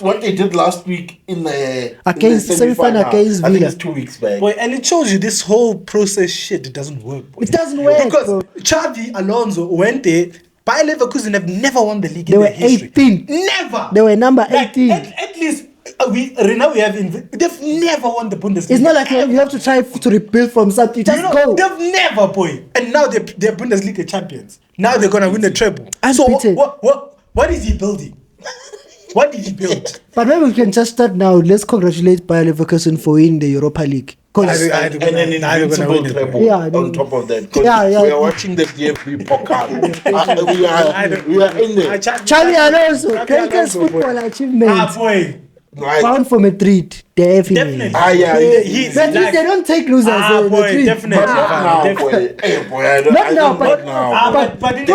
what they did last week in the Against in the semi-final against I think Villa. it's 2 weeks back. Boy, and it shows you this whole process shit, it doesn't work, boy. It doesn't work, Because bro. Xavi Alonso went there. Bayer Leverkusen have never won the league They in were their history. 18. Never. They were number Like, 18. At least right now we have they've never won the Bundesliga. It's not like you have to try to rebuild from something. Just go. They've never, boy. And now they're Bundesliga champions. Now they're gonna win the treble. Unbeaten. So what is he building? What did he build? But maybe we can just start now. Let's congratulate Bayer Leverkusen for winning the Europa League. 'Cause- and then invincible treble Yeah, on top of that. 'Cause Yeah, yeah. we are watching the DFB Pokal. we are in there. Xavi Alonso, greatest football achievement. Boy. Like, Found for Madrid, definitely. Definitely. yeah, He's Madrid, like- they don't take losers. boy, Madrid. definitely. but not now, Definitely. boy. Hey, boy, I don't, Not I now, don't, but- not now. but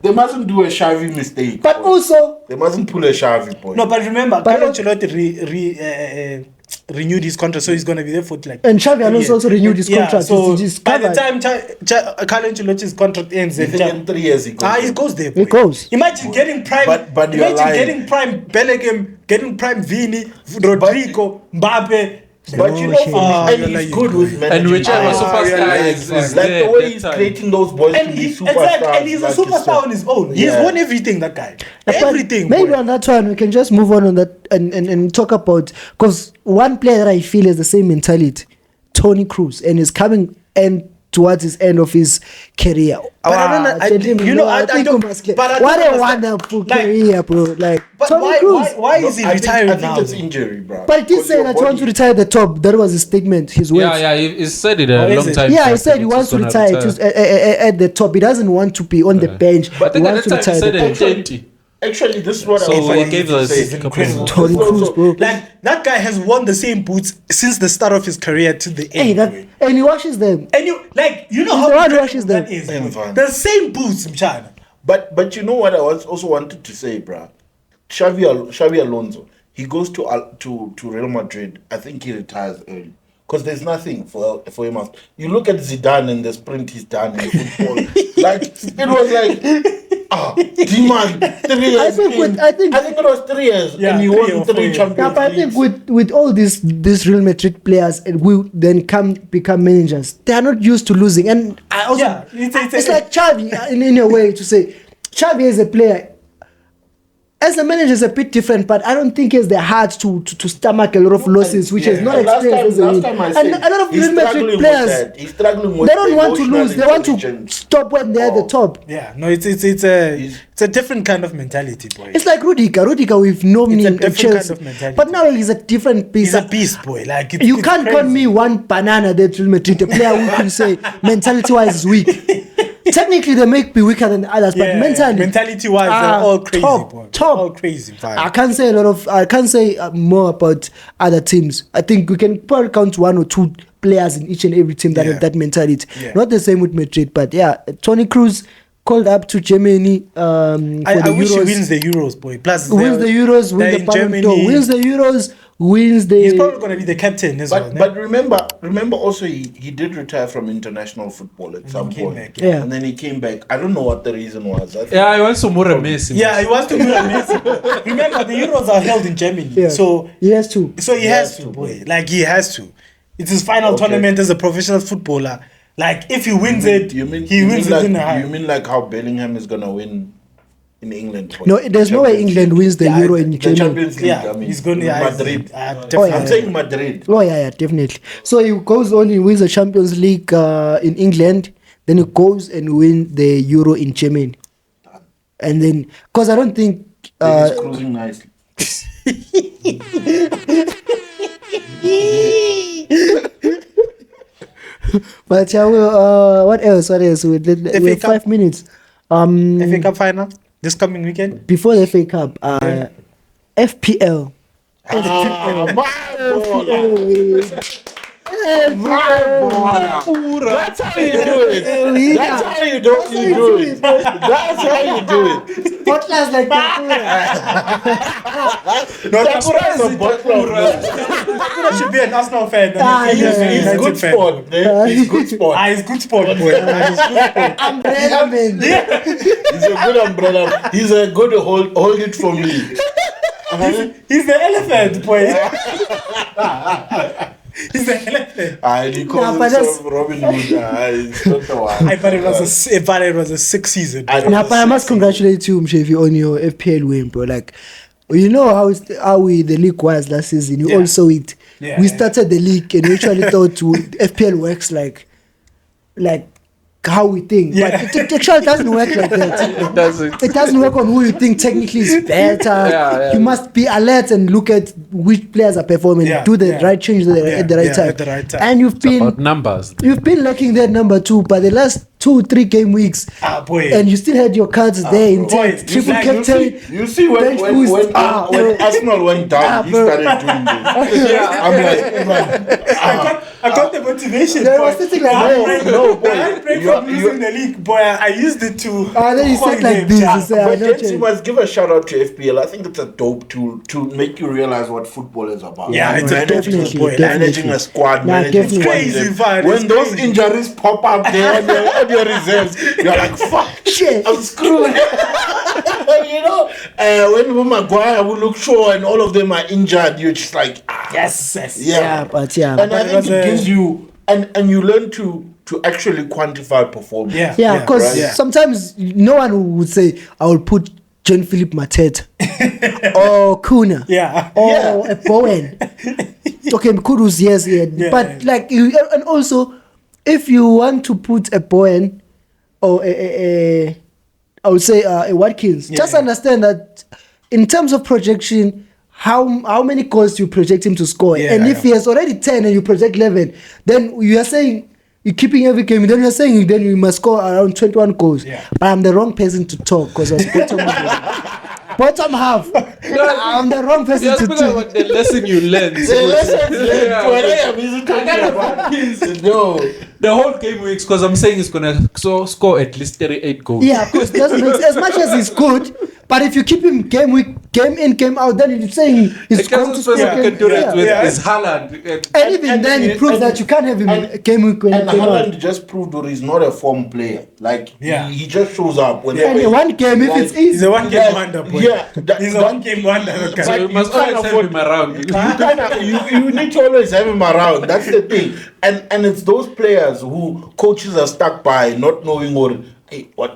they mustn't do a Xavi mistake. But boy. also, They mustn't pull a Xavi, boy. No, but remember, But- Carlo Ancelotti renewed his contract, so he's gonna be there for like. And Xavi Alonso yeah. also renewed his contract. So He's by the covered. time Carlo Ancelotti's contract ends, You think in 3 years he goes. he goes there. He boy. goes. Imagine getting prime. But you're imagine lying. getting prime Bellingham, getting prime Vini, Rodrigo, Mbappe. But you know, shit. and he's good with managing. And whichever players. superstar yeah, is yeah. Like there the way at he's that time. creating those boys to And, be he's superstars. and he's a like superstar on his own. He's Yeah. won everything. That guy, But everything. Maybe boy. on that one, we can just move on that and talk about, because one player that I feel has the same mentality, Tony Kroos, and is coming and towards his end of his career. But I don't know- gentlemen, you know, I think don't- we must get- but I what don't a understand. wonderful Like- career, bro! Like But Tony Kroos. why is he I think- retiring I think now? it's injury, bro. But he did say that he wants to retire at the top. That was his statement. His words. Yeah, he said it Oh, a is long it? time. Yeah, he back said that he he's wants to gonna retire at the top. He doesn't want to be on the bench. But I He think wants at to that time he retire said at the it top. 20. Actually, this is what So I was he wanting gave to us say. a couple of months. Tony Kroos, bro. Like that guy has worn the same boots since the start of his career to the end. Hey, boy. and he washes them. And you know He's how the one who incredible washes that them. is. Yeah, boy. fine. The same boots, Mchana. But you know what I also wanted to say, bruh? Xavi Alonso, he goes to Real Madrid. I think he retires early because there's nothing for him after. You look at Zidane and the sprint he's done in football. Like it was like, D-man, 3 years. I think it was 3 years, Yeah, and he 3 won or 3 4 years. Yeah, Champions but I think Leagues. with all these Real Madrid players and will then become managers, they are not used to losing. And I also Yeah, it's like Xavi in a way to say Xavi is a player. As a manager is a bit different, but I don't think he has the heart to stomach a lot of losses, which is not And experienced as a last win. time I And said, a lot of he's Real Madrid struggling with players, that. He's struggling with they don't want to emotional lose. They want to intelligence. stop when they're at the top. Yeah, no, it's a different kind of mentality, boy. It's like Rudiger. Rudiger, we've known It's a him in different Chelsea, kind of mentality. but now he's a different piece. He's a beast, boy. Like You can't call me one banana that Real Madrid, a player who can say mentality-wise is weak. Technically, they may be weaker than the others, but mentality-wise, they're all crazy, boy. Top. All crazy. Fine. I can't say more about other teams. I think we can probably count 1 or 2 players in each and every team that Yeah. have that mentality. Yeah. Not the same with Madrid, but yeah, Tony Kroos called up to Germany for the I wish he Euros. wins the Euros, boy. Plus, Wins the Euros, they're wins the in Ballon Germany. d'Or, wins the Euros, wins the. He's probably gonna be the captain as well. But remember also he did retire from international football at some came point. back, yeah. And then he came back. I don't know what the reason was. I think Yeah, I want some more Messi. yeah, he wants to be amazing. Remember, the Euros are held in Germany, Yeah. so he has to. he has to, boy. Like he has to. It's his final tournament as a professional footballer. Like if he wins it, he wins it like, in a high. You mean like how Bellingham is gonna win in England? No, there's no way Champions England League. wins the Yeah, Euro in The Germany. Champions League. Yeah, I mean, he's going to Madrid. definitely. I'm saying Madrid. Oh yeah, definitely. So he goes on, he wins the Champions League in England, then he goes and wins the Euro in Germany, and then because I don't think He's cruising nicely. but yeah, what else? We have Cup. 5 minutes. FA Cup final. this coming weekend? Before the FA Cup, FPL. That's how you do it. That's how you do it. That's how you do it. Butlers like Takura. No, Takura is a butler. Takura should be an Arsenal fan. He's good sport. He's good sport. He's good sport, boy. He's good sport. Umbrella man. He's a good umbrella. He's a good hold it for me. He's the elephant, boy. He's the elephant. He calls himself Robin Hood. It's not the one. I thought it was a 6 season. Now, but I must congratulate you, Mshevi, on your FPL win, bro. Like, you know how the league was last season. You all saw it. Yeah, we started the league and we actually thought FPL works like how we think. Yeah. But it actually doesn't work like that. It It doesn't work on who you think technically is better. You must be alert and look at which players are performing, do the right change at the right time. And It's about numbers. you've been lacking that number too. But the last 2-3 game weeks, Boy. and you still had your cards there intact. Triple captain. You see when Arsenal went down, he started doing this. I'm like, I got the motivation. They were sitting like, no, boy. I break from losing the league, boy. I used it to. then you said like this. You say, I But know Jens, you must give a shout out to FPL. I think it's a dope tool to make you realize what football is about. Yeah, it's managing a squad, managing definitely. squad. When those injuries pop up there on your reserves, you're like, fuck, Shit. I'm screwed. You know, when Maguire will look sure and all of them are injured, you're just like, Yes. And I think it gives you, and you learn to actually quantify performance. Yeah. Because sometimes no one would say, I will put Jean-Philippe Mateta or Kuna or a Bowen. Okay, Kroos, yes. But like, and also, if you want to put a Bowen or I would say a Watkins, just understand that in terms of projection, how many goals you project him to score, and if he has already 10 and you project 11, then you are saying you're keeping every game. Then you're saying then you must score around 21 goals. But I'm the wrong person to talk because I was bottom half. I'm the wrong person Just to because talk. what the lesson you learned. The lessons learned. When I am busy talking about kids, no. The whole game weeks, because I'm saying it's gonna score at least 38 goals. Yeah, of course, it doesn't make as much as he's good. But if you keep him game in, game out, then you're saying he's going to score. Can do that with his Haaland. And even then, it proves that you can't have him game week when And he came out. Haaland just proved that he's not a form player. Like, he just shows up when And in one game, if it's easy. He's a one-game wonder, boy. Yeah, He's a one-game wonder. Okay. So you must always have him around. you need to always have him around. That's the thing. And it's those players who coaches are stuck by, not knowing what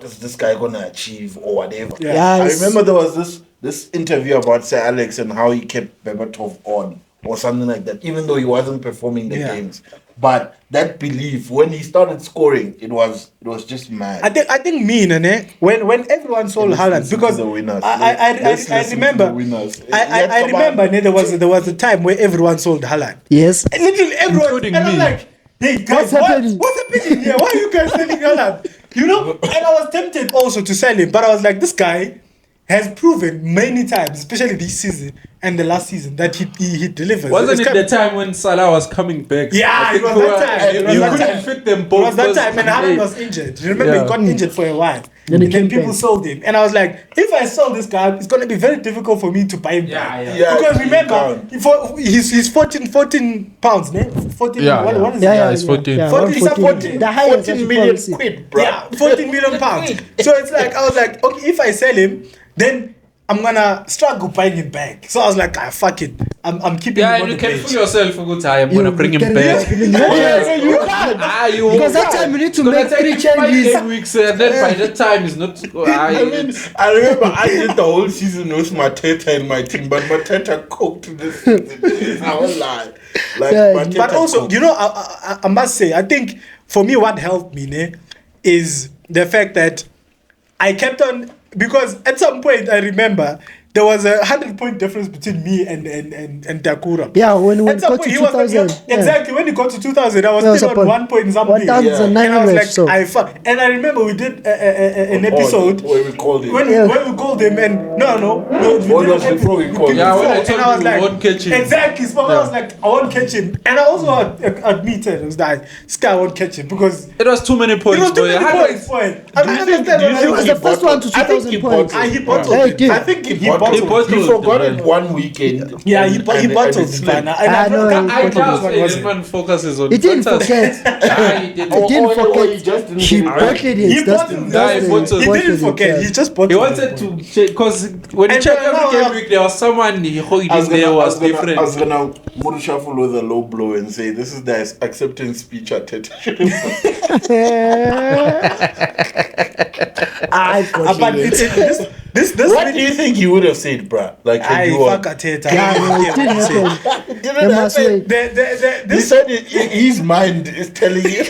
is this guy gonna achieve or whatever. I remember there was this interview about Sir Alex and how he kept Berbatov on or something like that, even though he wasn't performing the games. But that belief, when he started scoring, it was just mad. I think when everyone sold Haaland, because the winners. I remember there was a time where everyone sold Haaland. Yes. And literally everyone, Including and I'm me. like, hey guys, what's happening here? Why are you guys selling Haaland? You know, and I was tempted also to sell him, but I was like, this guy has proven many times, especially this season and the last season, that he delivers. Wasn't it the time when Salah was coming back? Yeah, it was that time. You couldn't fit them both. It was that time, and Haaland was injured. Remember, he got injured for a while. Then And then people sold him. And I was like, if I sell this guy, it's going to be very difficult for me to buy him back. Because remember, he's 14 pounds, ne? 14, what is it? It's 14. 14. The highest 14 million quid, bro. Yeah, 14 million pounds. So it's like, I was like, okay, if I sell him, then I'm gonna struggle buying him back. So I was like, fuck it. I'm keeping him Yeah, on and the you can bench. fool yourself a good time. I'm gonna bring him back. You You Because that time you need to make 3 changes. 5 weeks, and then by that time it's not. I remember I did the whole season with Mateta in my team, but Mateta cooked this season. I won't lie. But also, you know, I must say, I think for me, what helped me is the fact that I kept on, because at some point I remember there was a 100-point difference between me and Takura. Yeah, when At it some got point, to he was 2000. yeah, exactly. When it got to 2000, I was still on 1 point something. 1,900. And I was like, So. I fuck. And I remember we did an episode where we called him. when we called him, and no, we did was an before we episode called him. Yeah, when I and told I was you like, we won't catch him. Exactly. So I was like, I won't catch him, and I also admitted it was like, this guy won't catch him because It was too many it points, was too boy. many points. Boy. I don't understand. It was the first one to 2,000 points. He bottled Yeah, he it. did. I think he He bottled. bottled. He forgot it. it one weekend. Yeah, he and bottled it it. slipped. And I know, I he doubt bottled it. Everyone focuses on He didn't fantasy. forget. Ah, he didn't. He didn't Or he forget. just didn't He get it right. bottled He it. That's bottled the- it. He bottled He bottled didn't it, forget. yeah. He just bottled He it. wanted to check because when he And checked then every now- game week, there was someone he in there was different. I was gonna shuffle with a low blow and say this is the acceptance speech at TED. I But bottled it. this What do you think he would have said, bruh? Like, had I you won? fuck Ateta. Yeah, no, it didn't happen. It They didn't must happen. wait. He said his mind is telling him.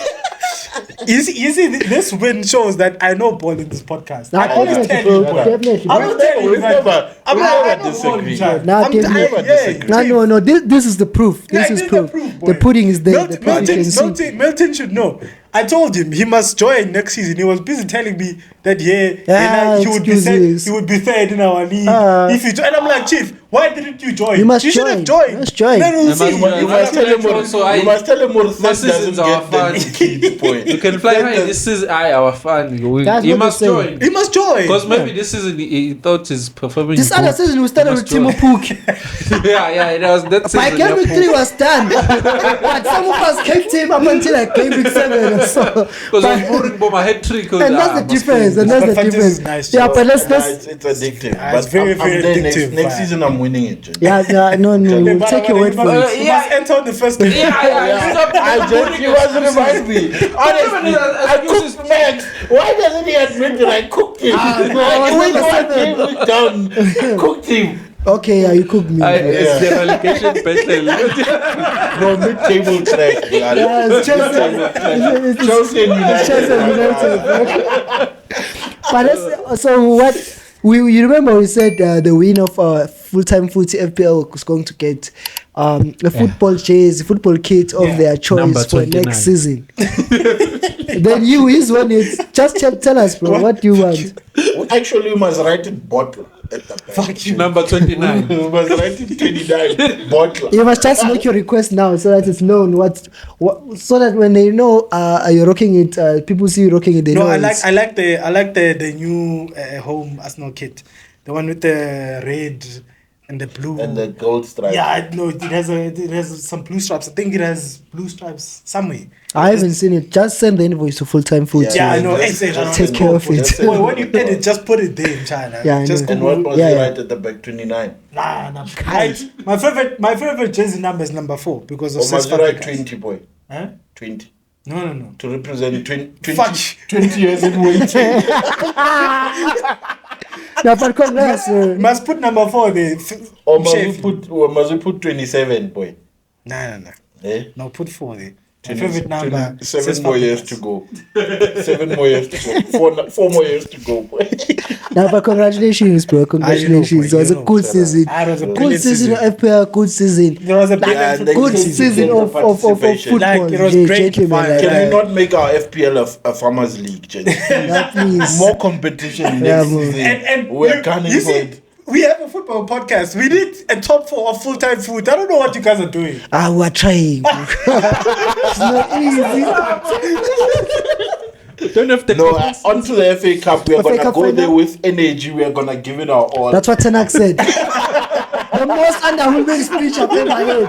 You see, this win shows that I know ball in this podcast. Nah, I always definitely, tell you, bro, boy. definitely. I'm not telling you, We've man. never I know disagreed. ball, child. Nah, I'm definitely. tired, yeah. No. This is the proof. This Like, is this proof. the The boy. pudding is there. The proof you can see. Milton should know. I told him he must join next season. He was busy telling me that he would be excuses. he would be third in our league if he joined. And I'm like, Chief, why didn't you join? You must should have join. joined. You must join. Then we'll You must see. join. You must tell him more. Also, I- You must tell him more. My That seasons doesn't are get the fun. key point. You can fly That high. does- This is our fan. That's He what must they're join. saying. He must join. Because maybe this season he thought he's performing. This other good. season we started He with must Timo join. Puk. yeah, it was that By season. game week yeah, 3 was done. But some of us kept him up until like game week 7 or so. Because I was boring for my head trick. And that's the difference. And that's But the fantasy difference. is nice, Yeah, Joe. but let's It's addictive. Ah, But it's very, I'm very there addictive, next man. season, I'm winning it. Jay. yeah, no, we'll take your word for You it. must enter on the first game. He wasn't remind me. Honestly, I cooked Max. Why doesn't he admit that I cooked him? I went one game down, cooked him. Okay, yeah, you cooked me. It's the relegation battle. No, mid-table track. Yeah, it's Chelsea. Chelsea and United. Chelsea United. But so what? You remember we said the winner of our full-time footy FPL was going to get a football jersey, football kit of their choice Number for 29. next season. Then his one is just tell us, bro, what do you want? Actually, we must write it bottle at the back. Fuck you. Number 29. We must write it 29 bottle. You must just make your request now so that it's known what so that when they know you're rocking it, people see you rocking it. They No, know I it's- like the new home Arsenal kit, the one with the red and the blue And the gold stripe. Yeah, no, it has some blue stripes. I think it has blue stripes somewhere. I haven't seen it. Just send the invoice to full time food. Yeah, I know. That's- Exactly. Take care of it. Boy, when you edit, just put it there in China. Yeah, I just know. And what was Yeah, he yeah. right at the back? 29. Nah. My favorite jersey number is number 4 because of Or must Cesc you write Fabregas. 20, boy? Huh? 20. No. To represent 20, Fuck. 20 years in waiting. No, but congrats. You must put number 4 there. Or must we put 27, boy? Nah. Eh? No, put 4 there. My 20 favorite number. 7 Cesc more years Fabregas. to go. 7 more years to go. 4 more years to go, boy. No, but congratulations, bro. Congratulations. boy, it was you a know, good season. Ah, it was a Good brilliant season of season. FPL. Good season. There was a Yeah, brilliant and they Good can season get of the football. participation. Like, it was Yeah, great gentlemen, fun. like Can that. we not make our FPL a farmers league, Jenny? Yeah, please. More competition Yeah, next man. season. And We're gunning you for see, it. we have a football podcast. We need a top 4 of full-time food. I don't know what you guys are doing. We're trying. It's not easy. Don't have to. No, onto the FA Cup. We are FA going to Cup go final? there with energy. We are going to give it our all. That's what Tenak said. The most underwhelming speech I've ever heard.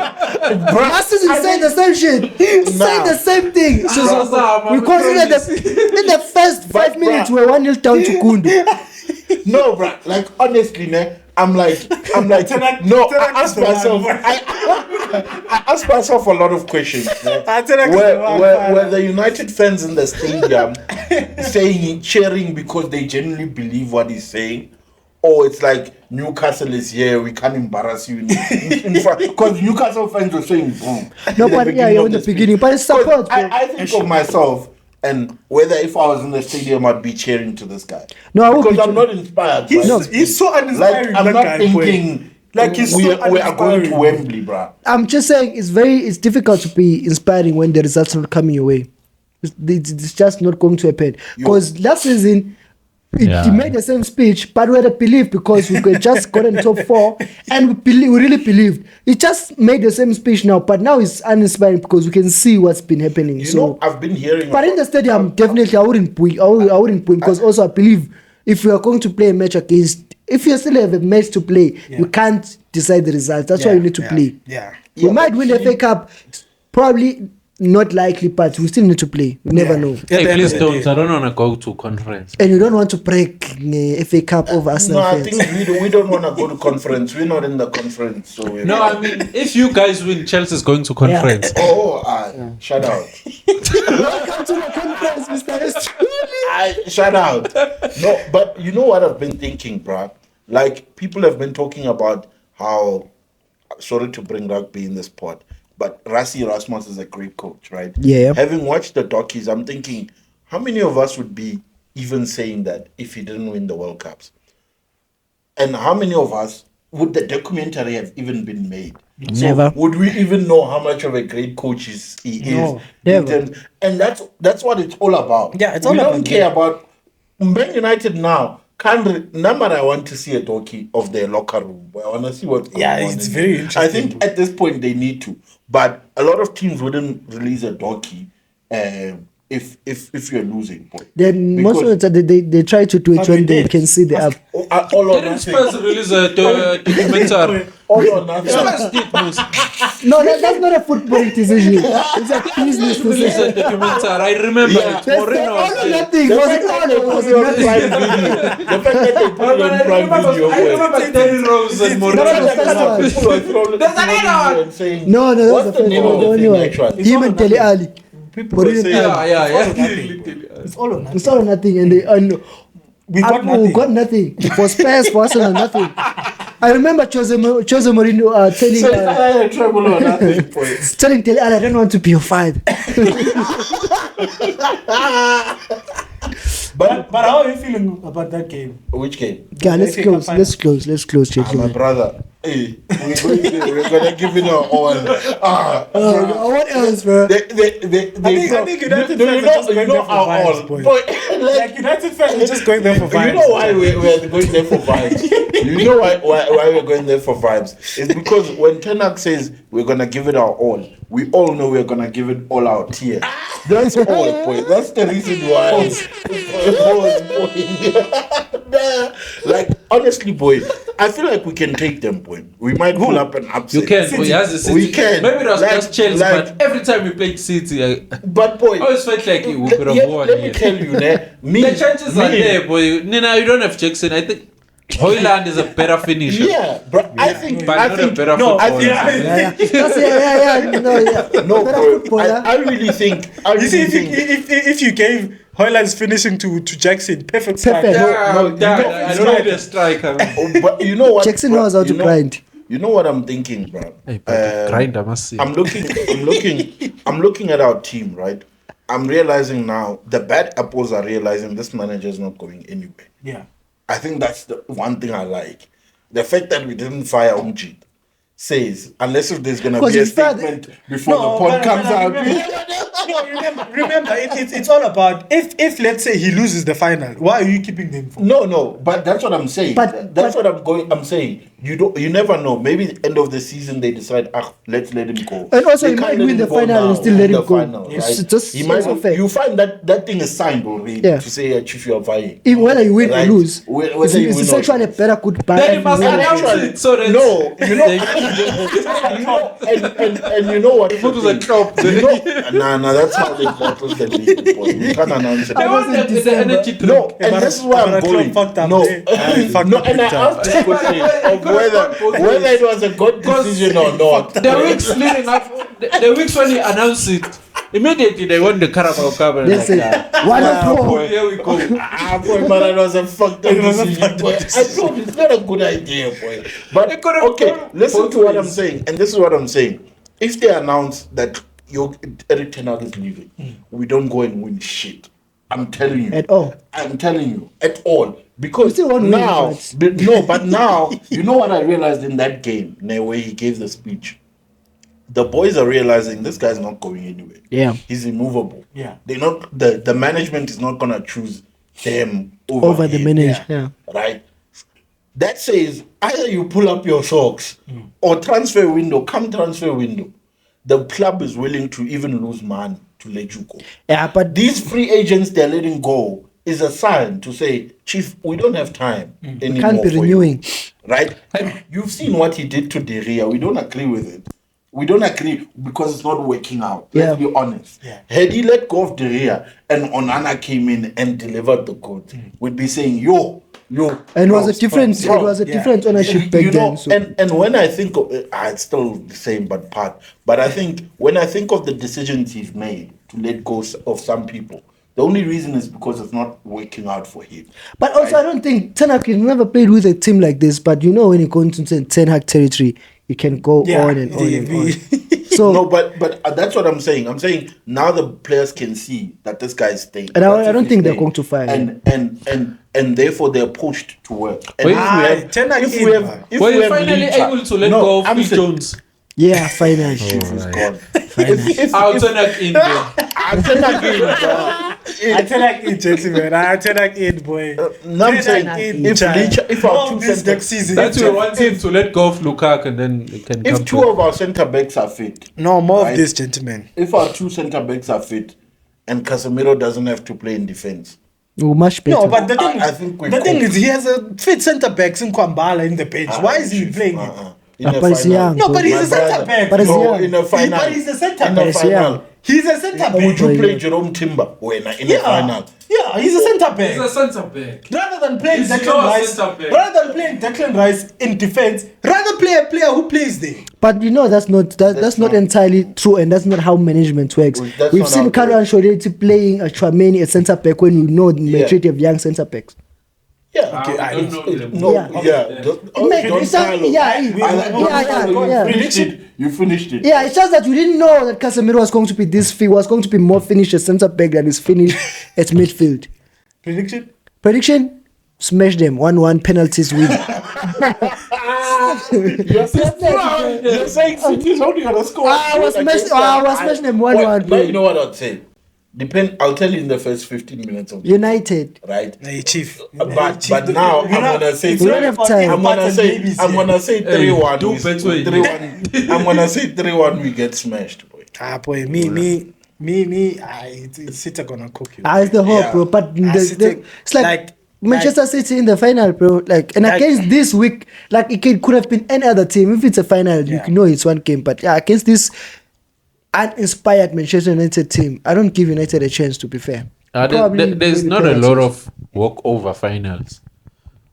Last season said the same shit. Said the same thing. We considered in the first 5 minutes we were 1-0 down to Kundu. No, bro. Like, honestly, ne, I'm like, Tenak- no, Tenak I is ask the one, myself, bro. I ask myself a lot of questions. ne. Tenak is the one, Were the United fans in the stadium saying, cheering because they genuinely believe what he's saying? Or it's like, Newcastle is here, we can't embarrass you in front. Because Newcastle fans were saying, boom. No, but yeah, you're in the beginning. But it's support, bro. I think of myself, and whether if I was in the stadium, I'd be cheering to this guy. No, I would because be I'm not inspired. He's, right? he's so uninspiring. Like I'm that not guy, boy. thinking. Like he's we so are going to uninspiring. Wembley, bruh. I'm just saying it's difficult to be inspiring when the results are not coming your way. It's just not going to happen. Because last season, he made the same speech, but we had a belief because we could just got in top 4 and we really believed. He just made the same speech now, but now it's uninspiring because we can see what's been happening. You know, I've been hearing. But in the stadium, definitely I wouldn't boo. I wouldn't boo because also I believe if we are going to play a match against, if you still have a match to play, you can't decide the result. That's why you need to play. Yeah. We might win the FA Cup, probably not likely, but we still need to play. We never know. Hey, please don't. I don't want to go to conference. And you don't want to break FA Cup over Arsenal No, I fans. think we don't want to go to conference. We're not in the conference, so we're No, I mean, if you guys win, Chelsea's going to conference. shut out. Welcome to the conference, Mr. Esther. Shut out. No, but you know what I've been thinking, bruh? Like, people have been talking about how, sorry to bring rugby in this pod, but Rassi Erasmus is a great coach, right? Yeah. Having watched the docies, I'm thinking, how many of us would be even saying that if he didn't win the World Cups? And how many of us would the documentary have even been made? Never. So would we even know how much of a great coach he is? No, in never. terms- and that's what it's all about. Yeah, it's we all don't about care about Man United now. Number I want to see a docu of their locker room. I want to see what's going on. it's in very there. interesting. I think at this point they need to, but a lot of teams wouldn't release a docu if you're losing. Boy. Then most of the time they try to do it But when we they did. can see the app. All or Didn't nothing. Spurs release a documentary? All or nothing. Spurs did, most. No, that's not a football decision. It's a business Release decision. a documentary. I remember Yeah. it. That's Moreno all was or saying. nothing. The Was fact it that all they or put was it it on nothing? Prime Video. The fact that they put it on Prime Video. I remember Danny Rose and No, Moreno. no, the first one. People are throwing There's another one. and saying, No, that's what's the the first name one. of The the only thing one. actually? Him and Dele Ali. People are saying, Yeah. It's all or nothing. It's all or nothing, and they We got we nothing. got nothing. For Spurs, for Arsenal, nothing. I remember Jose Mourinho trouble or nothing. Boy. telling Dele Ali, I don't want to be your father. But how are you feeling about that game? Which game? Yeah, let's FA close. Cup Let's close. Let's close, My gentlemen. brother. Hey, we're gonna give it our all. What else, bro? They I think United fans are just going there for our vibes, all. boy. Boy, Like United fans are just going there for vibes. You know why we're going there for vibes? You know why we're going there for vibes? It's because when Ten Hag says we're gonna give it our all, we all know we're gonna give it all our tears. That's all, boy. That's the reason why. Like honestly, boy, I feel like we can take them, boy. We might pull up an upset. You can. Oh, yes, the City. We can. Maybe it was Like- just Chelsea, like- but every time we played City, I But boy, always felt like we could have won. let me here. tell you, me, The chances are there, boy. Nina, you don't have Jackson. I think Hoyland is a better finisher. Yeah, but I think But I not think a better no, I footballer. think Yeah. No, yeah. no, Better bro. footballer. I really think. You see, if you gave Hoyland's finishing to Jackson, perfect strike. Perfect. I don't need a striker. But you know what? Jackson bro, knows how to grind. You know what I'm thinking, bro? Hey, but grind, I must say. I'm looking at our team, right? I'm realizing now the bad apples are realizing this manager is not going anywhere. Yeah. I think that's the one thing I like. The fact that we didn't fire Umjit says, unless if there's gonna 'Cause be a he started- statement before the pod comes out. Remember, it's all about if let's say he loses the final, why are you keeping him for? No, but that's what I'm saying. But- I'm saying. You never know. Maybe the end of the season they decide, let's let him go. And also They he can't might let win him the go final and now, still let in him the go. final, It's right? just He might, also fair. you find that thing is signed already Yeah. to say Chief you are vying. Even whether you win or Right. lose, Whether you it's win or essentially a lose. better goodbye. Then he must every win. announce it so that No, you know, and you know what? Put the club. Nah, that's how they bottle the league. Boy. You can't announce it. They want the energy drink. No, and but- this is where but I'm the going. club fucked up, No, eh? Fucked no, up and I big time. asked this question of whether it was a good decision or not. The weeks leading up, the weeks when he announced it, immediately they won the Carabao Cup. And They like, say, one Wow, of boy, here we go. Boy, man, it was a fucked up decision, boy. I told you, it's not a good idea, boy. But They could've okay, gone listen both to what I'm ways. saying, and this is what I'm saying. If they announce that Eric Ten Hag is leaving, we don't go and win shit. I'm telling you. At all. I'm telling you. At all. Because still won't win, now, but- but now, you know what I realized in that game, where he gave the speech? The boys are realizing this guy's not going anywhere. Yeah. He's immovable. Yeah. They're not, the management is not going to choose them Over the him. manager. Yeah. Right? That says either you pull up your socks or transfer window, the club is willing to even lose money to let you go. Yeah, but These free agents they're letting go is a sign to say, Chief, we don't have time anymore. can't be for you." renewing. Right? You've seen what he did to De Gea. We don't agree with it. We don't agree because it's not working out. Yeah. Let's be honest. Yeah. Had he let go of De Gea and Onana came in and delivered the goods, we'd be saying, yo. And it was a different ownership back then. So. And when I think of it's still the same but part. But I think when I think of the decisions he's made to let go of some people, the only reason is because it's not working out for him. But also, I don't think Ten Hag has never played with a team like this. But you know, when you go into Ten Hag territory, you can go on and on and on. So No, but that's what I'm saying. I'm saying now the players can see that this guy is staying. And I That's if don't he's think they're staying. going to fire him. And therefore they're pushed to work. And But if we Ten Hag if in, we have, man. if Were we you have finally Licha- able to let No, go of I'm Phil saying- Jones? yeah, finally. He's gone. I'll turn that in there. I'm saying again, I tell like it, gentlemen. I tell like it, boy. no, I'm saying if our All two this centre- next season. That's why we want him to let go of Lukaku and then it can come if two back. of our centre backs are fit, No more Right. of this, gentlemen. if our two centre backs are fit, and Casemiro doesn't have to play in defence, Oh, much better. No, but the thing, I think we the thing cope. is, he has a fit centre backs in Kwambala in the bench. Why is he playing it? In a but he's final. young. No, but he's My a centre brother. back. But he's No, young. in a final. But he's a centre In back. a He's final. young. He's a centre Would back. you Yeah. play Jerome Timber in a Yeah, final? yeah, he's a centre back. He's a centre back. Rather than playing He's Declan not a Rice, centre-back. rather than playing Declan Rice in defense, rather play a player who plays there. But you know that's not entirely true, and that's not how management works. Well, that's We've not seen how it Carlo works. Ancelotti playing a Chouameni, a centre back, when you know the majority of young centre backs. Yeah. Okay, I don't know them. No, Yeah. yeah. Mate, it's not- yeah. You finished it. Yeah, it's just that we didn't know that Casemiro was going to be was going to be more finished as centre back than is finished at midfield. Prediction? Prediction: smash them 1-1 penalties win. You're saying City's only gonna score. I was smashing them 1-1. Now you know what I'd say. I'll tell you in the first 15 minutes of the United. right? Hey, Chief. But now I'm gonna say We don't have time. I'm gonna say 3-1. do bet way. 3-1. I'm gonna say 3-1. We get smashed, boy. Boy, it's City gonna cook you. It's the hope, Yeah. bro. But City- it's like Manchester City in the final, bro. Like, and against this week, like it could have been any other team. If it's a final, you know it's one game. But yeah, against this uninspired Manchester United team, I don't give United a chance. To be fair, Probably there's maybe not a lot penalties. of walkover finals.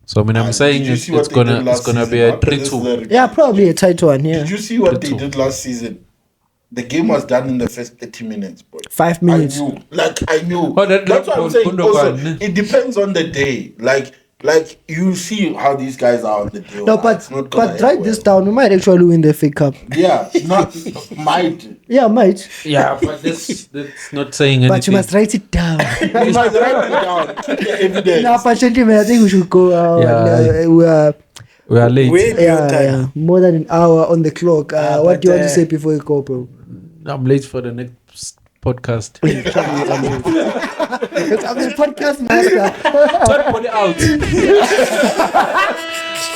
So I mean, I'm saying Did you it's see what they did last gonna be season? a After this, 3-2. Yeah, probably a tight one. Yeah, Did you see what they 3-2. did last season? The game was done in the first 30 minutes, boy. 5 minutes. I knew. Oh, That's what I'm saying. Gundogan. Also, it depends on the day. Like you see how these guys are on the day. No, It's not gonna but write end this well. down. We might actually win the FA Cup. Yeah, not might. Yeah, might. Yeah, but that's not saying anything. But you must write it down. You must write it down. Keep the evidence. No, but gentlemen, I think we should go. We are late. Way beyond time. More than an hour on the clock. What but, do you want to say before you go, bro? I'm late for the next podcast. I'm the podcast master. Everybody out.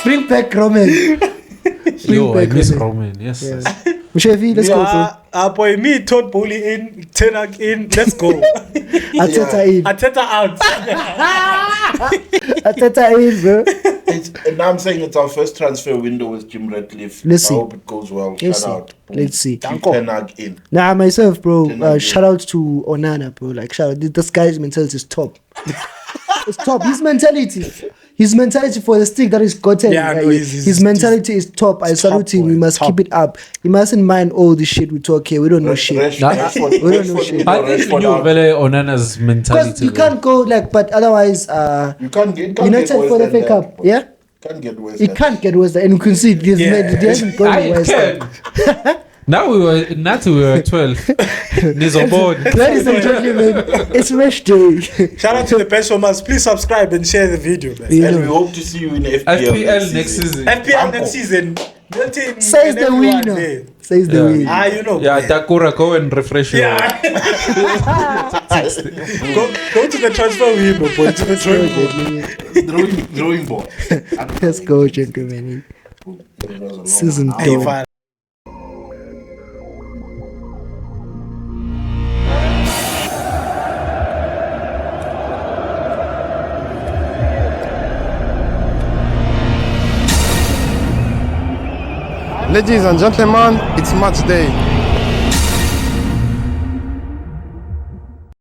Bring back Roman. Yo, I back miss Roman. Roman. Yes. Yes. Mushevi, let's go, bro. Boy, me, Todd Bowley in, Ten Hag in, let's go. Ateta in. Ateta out. Ateta in, bro. And I'm saying it's our first transfer window with Jim Ratcliffe. Let's see. I hope it goes well. Let's Shout see. out. Let's see. Keep Ten Hag in. Nah, myself, bro. Hag, Shout out to Onana, bro. Like, shout out. This guy's mentality is top. It's top. His mentality for the stick that is gotten. Yeah, no, his mentality is top. I salute him. We must keep it up. He mustn't mind all the shit we talk here. We don't know shit. Rashford, We don't know shit. I think we knew out. Vele Onana's mentality. Because you can't go like, but otherwise, You can't get United worse for the than FA that, Cup, boy. yeah? Can't get worse. He than can't get worse, and you can see this Yeah. man, he hasn't gone I worse. can. Now we were 12. Nizobon. Ladies and gentlemen, it's match day. Shout out to the performers. Please subscribe and share the video, man. You And we know, hope to see you in FPL, FPL next season. FPL next season. Milton says and the everyone winner. there. Says the Yeah. winner. You know. Yeah, man. Takura, go and refresh your. Yeah. go to the transfer window, boy. To the drawing board. drawing board. Let's go, gentlemen. Season Hey, 2. fine. Ladies and gentlemen, it's match day.